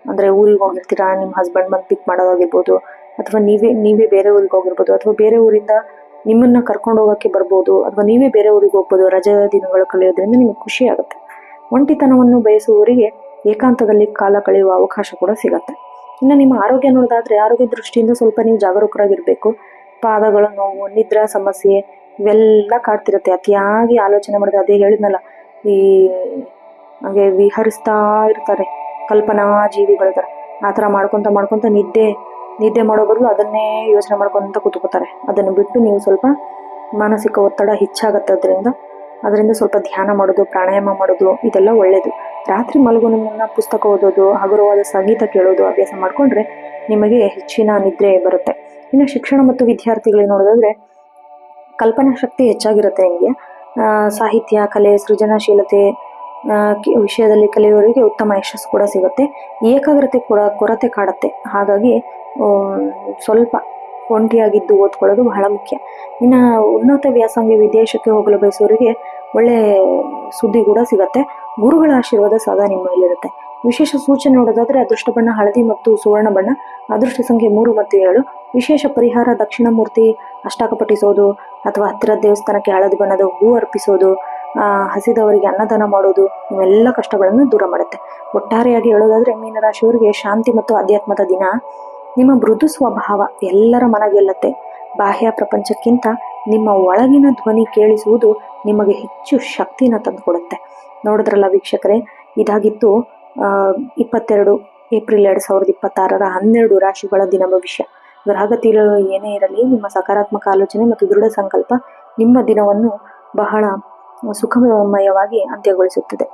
ಅಂದರೆ ಊರಿಗೆ ಹೋಗಿರ್ತೀರಾ, ನಿಮ್ಮ ಹಸ್ಬೆಂಡ್ ಬಂದು ಪಿಕ್ ಮಾಡೋದಾಗಿರ್ಬೋದು, ಅಥವಾ ನೀವೇ ಬೇರೆ ಊರಿಗೆ ಹೋಗಿರ್ಬೋದು, ಅಥವಾ ಬೇರೆ ಊರಿಂದ ನಿಮ್ಮನ್ನು ಕರ್ಕೊಂಡು ಹೋಗೋಕ್ಕೆ ಬರ್ಬೋದು, ಅಥವಾ ನೀವೇ ಬೇರೆ ಊರಿಗೆ ಹೋಗ್ಬೋದು. ರಜಾ ದಿನಗಳು ಕಳೆಯೋದ್ರಿಂದ ನಿಮಗೆ ಖುಷಿ ಆಗುತ್ತೆ. ಒಂಟಿತನವನ್ನು ಬಯಸುವವರಿಗೆ ಏಕಾಂತದಲ್ಲಿ ಕಾಲ ಕಳೆಯುವ ಅವಕಾಶ ಕೂಡ ಸಿಗತ್ತೆ. ಇನ್ನು ನಿಮ್ಮ ಆರೋಗ್ಯ ನೋಡೋದಾದ್ರೆ ಆರೋಗ್ಯ ದೃಷ್ಟಿಯಿಂದ ಸ್ವಲ್ಪ ನೀವು ಜಾಗರೂಕರಾಗಿರಬೇಕು. ಪಾದಗಳ ನೋವು, ನಿದ್ರಾ ಸಮಸ್ಯೆ ಇವೆಲ್ಲ ಕಾಡ್ತಿರುತ್ತೆ. ಅತಿಯಾಗಿ ಆಲೋಚನೆ ಮಾಡಿದ್ರೆ, ಅದೇ ಹೇಳಿದ್ನಲ್ಲ, ಈ ಹಾಗೆ ವಿಹರಿಸ್ತಾ ಇರ್ತಾರೆ ಕಲ್ಪನಾ ಜೀವಿಗಳ ಥರ. ಆ ಥರ ಮಾಡ್ಕೊತ ನಿದ್ದೆ ಮಾಡೋ ಬದಲು ಅದನ್ನೇ ಯೋಚನೆ ಮಾಡ್ಕೊತ ಕೂತ್ಕೋತಾರೆ. ಅದನ್ನು ಬಿಟ್ಟು ನೀವು ಸ್ವಲ್ಪ ಮಾನಸಿಕ ಒತ್ತಡ ಹೆಚ್ಚಾಗತ್ತೆ. ಅದರಿಂದ ಸ್ವಲ್ಪ ಧ್ಯಾನ ಮಾಡೋದು, ಪ್ರಾಣಾಯಾಮ ಮಾಡೋದು ಇದೆಲ್ಲ ಒಳ್ಳೆಯದು. ರಾತ್ರಿ ಮಲಗೋ ಮುನ್ನ ಪುಸ್ತಕ ಓದೋದು, ಹಗುರವಾದ ಸಂಗೀತ ಕೇಳೋದು ಅಭ್ಯಾಸ ಮಾಡಿಕೊಂಡ್ರೆ ನಿಮಗೆ ಹೆಚ್ಚಿನ ನಿದ್ರೆ ಬರುತ್ತೆ. ಇನ್ನು ಶಿಕ್ಷಣ ಮತ್ತು ವಿದ್ಯಾರ್ಥಿಗಳಿಗೆ ನೋಡೋದಾದ್ರೆ ಕಲ್ಪನಾ ಶಕ್ತಿ ಹೆಚ್ಚಾಗಿರುತ್ತೆ ನಿಮಗೆ. ಸಾಹಿತ್ಯ, ಕಲೆ, ಸೃಜನಶೀಲತೆ ವಿಷಯದಲ್ಲಿ ಕಲಿಯುವವರಿಗೆ ಉತ್ತಮ ಯಶಸ್ಸು ಕೂಡ ಸಿಗುತ್ತೆ. ಏಕಾಗ್ರತೆ ಕೂಡ ಕೊರತೆ ಕಾಡುತ್ತೆ. ಹಾಗಾಗಿ ಸ್ವಲ್ಪ ಒಂಟಿಯಾಗಿದ್ದು ಓದ್ಕೊಳ್ಳೋದು ಬಹಳ ಮುಖ್ಯ. ಇನ್ನು ಉನ್ನತ ವ್ಯಾಸಂಗ ವಿದೇಶಕ್ಕೆ ಹೋಗಲು ಬಯಸುವವರಿಗೆ ಒಳ್ಳೆ ಸುದ್ದಿ ಕೂಡ ಸಿಗತ್ತೆ. ಗುರುಗಳ ಆಶೀರ್ವಾದ ಸದಾ ನಿಮ್ಮ ಮೇಲಿರುತ್ತೆ. ವಿಶೇಷ ಸೂಚನೆ ನೋಡೋದಾದ್ರೆ ಅದೃಷ್ಟ ಬಣ್ಣ ಹಳದಿ ಮತ್ತು ಸುವರ್ಣ ಬಣ್ಣ. ಅದೃಷ್ಟ ಸಂಖ್ಯೆ 3 ಮತ್ತು 7. ವಿಶೇಷ ಪರಿಹಾರ ದಕ್ಷಿಣ ಮೂರ್ತಿ ಅಷ್ಟಾಕ ಪಠಿಸೋದು, ಅಥವಾ ಹತ್ತಿರ ದೇವಸ್ಥಾನಕ್ಕೆ ಹಳದಿ ಬಣ್ಣದ ಹೂ ಅರ್ಪಿಸೋದು, ಹಸಿದವರಿಗೆ ಅನ್ನದಾನ ಮಾಡೋದು ಇವೆಲ್ಲ ಕಷ್ಟಗಳನ್ನು ದೂರ ಮಾಡುತ್ತೆ. ಒಟ್ಟಾರೆಯಾಗಿ ಹೇಳೋದಾದ್ರೆ ಮೀನರಾಶಿಯವರಿಗೆ ಶಾಂತಿ ಮತ್ತು ಅಧ್ಯಾತ್ಮದ ದಿನ. ನಿಮ್ಮ ಮೃದು ಸ್ವಭಾವ ಎಲ್ಲರ ಮನ ಗೆಲ್ಲತ್ತೆ. ಬಾಹ್ಯ ಪ್ರಪಂಚಕ್ಕಿಂತ ನಿಮ್ಮ ಒಳಗಿನ ಧ್ವನಿ ಕೇಳಿಸುವುದು ನಿಮಗೆ ಹೆಚ್ಚು ಶಕ್ತಿನ ತಂದುಕೊಡುತ್ತೆ. ನೋಡಿದ್ರಲ್ಲ ವೀಕ್ಷಕರೇ, ಇದಾಗಿತ್ತು 22 ಏಪ್ರಿಲ್ 2026 12 ರಾಶಿಗಳ ದಿನ ಭವಿಷ್ಯ. ಗ್ರಹಗತಿಗಳು ಏನೇ ಇರಲಿ, ನಿಮ್ಮ ಸಕಾರಾತ್ಮಕ ಆಲೋಚನೆ ಮತ್ತು ದೃಢ ಸಂಕಲ್ಪ ನಿಮ್ಮ ದಿನವನ್ನು ಬಹಳ ಸುಖಮಯವಾಗಿ ಅಂತ್ಯಗೊಳಿಸುತ್ತದೆ.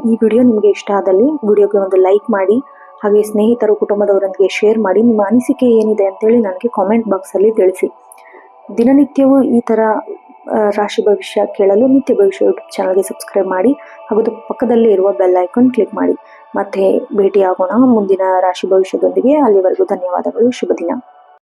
ಈ ವಿಡಿಯೋ ನಿಮಗೆ ಇಷ್ಟ ಆದಲ್ಲಿ ವಿಡಿಯೋಗೆ ಒಂದು ಲೈಕ್ ಮಾಡಿ, ಹಾಗೆ ಸ್ನೇಹಿತರು ಕುಟುಂಬದವರೊಂದಿಗೆ ಶೇರ್ ಮಾಡಿ. ನಿಮ್ಮ ಅನಿಸಿಕೆ ಏನಿದೆ ಅಂತೇಳಿ ನನಗೆ ಕಾಮೆಂಟ್ ಬಾಕ್ಸಲ್ಲಿ ತಿಳಿಸಿ. ದಿನನಿತ್ಯವೂ ಈ ಥರ ರಾಶಿ ಭವಿಷ್ಯ ಕೇಳಲು ನಿತ್ಯ ಭವಿಷ್ಯ ಯೂಟ್ಯೂಬ್ ಚಾನಲ್ಗೆ ಸಬ್ಸ್ಕ್ರೈಬ್ ಮಾಡಿ ಹಾಗೂ ಪಕ್ಕದಲ್ಲಿ ಇರುವ ಬೆಲ್ ಐಕಾನ್ ಕ್ಲಿಕ್ ಮಾಡಿ. ಮತ್ತೆ ಭೇಟಿಯಾಗೋಣ ಮುಂದಿನ ರಾಶಿ ಭವಿಷ್ಯದೊಂದಿಗೆ. ಅಲ್ಲಿವರೆಗೂ ಧನ್ಯವಾದಗಳು. ಶುಭ ದಿನ.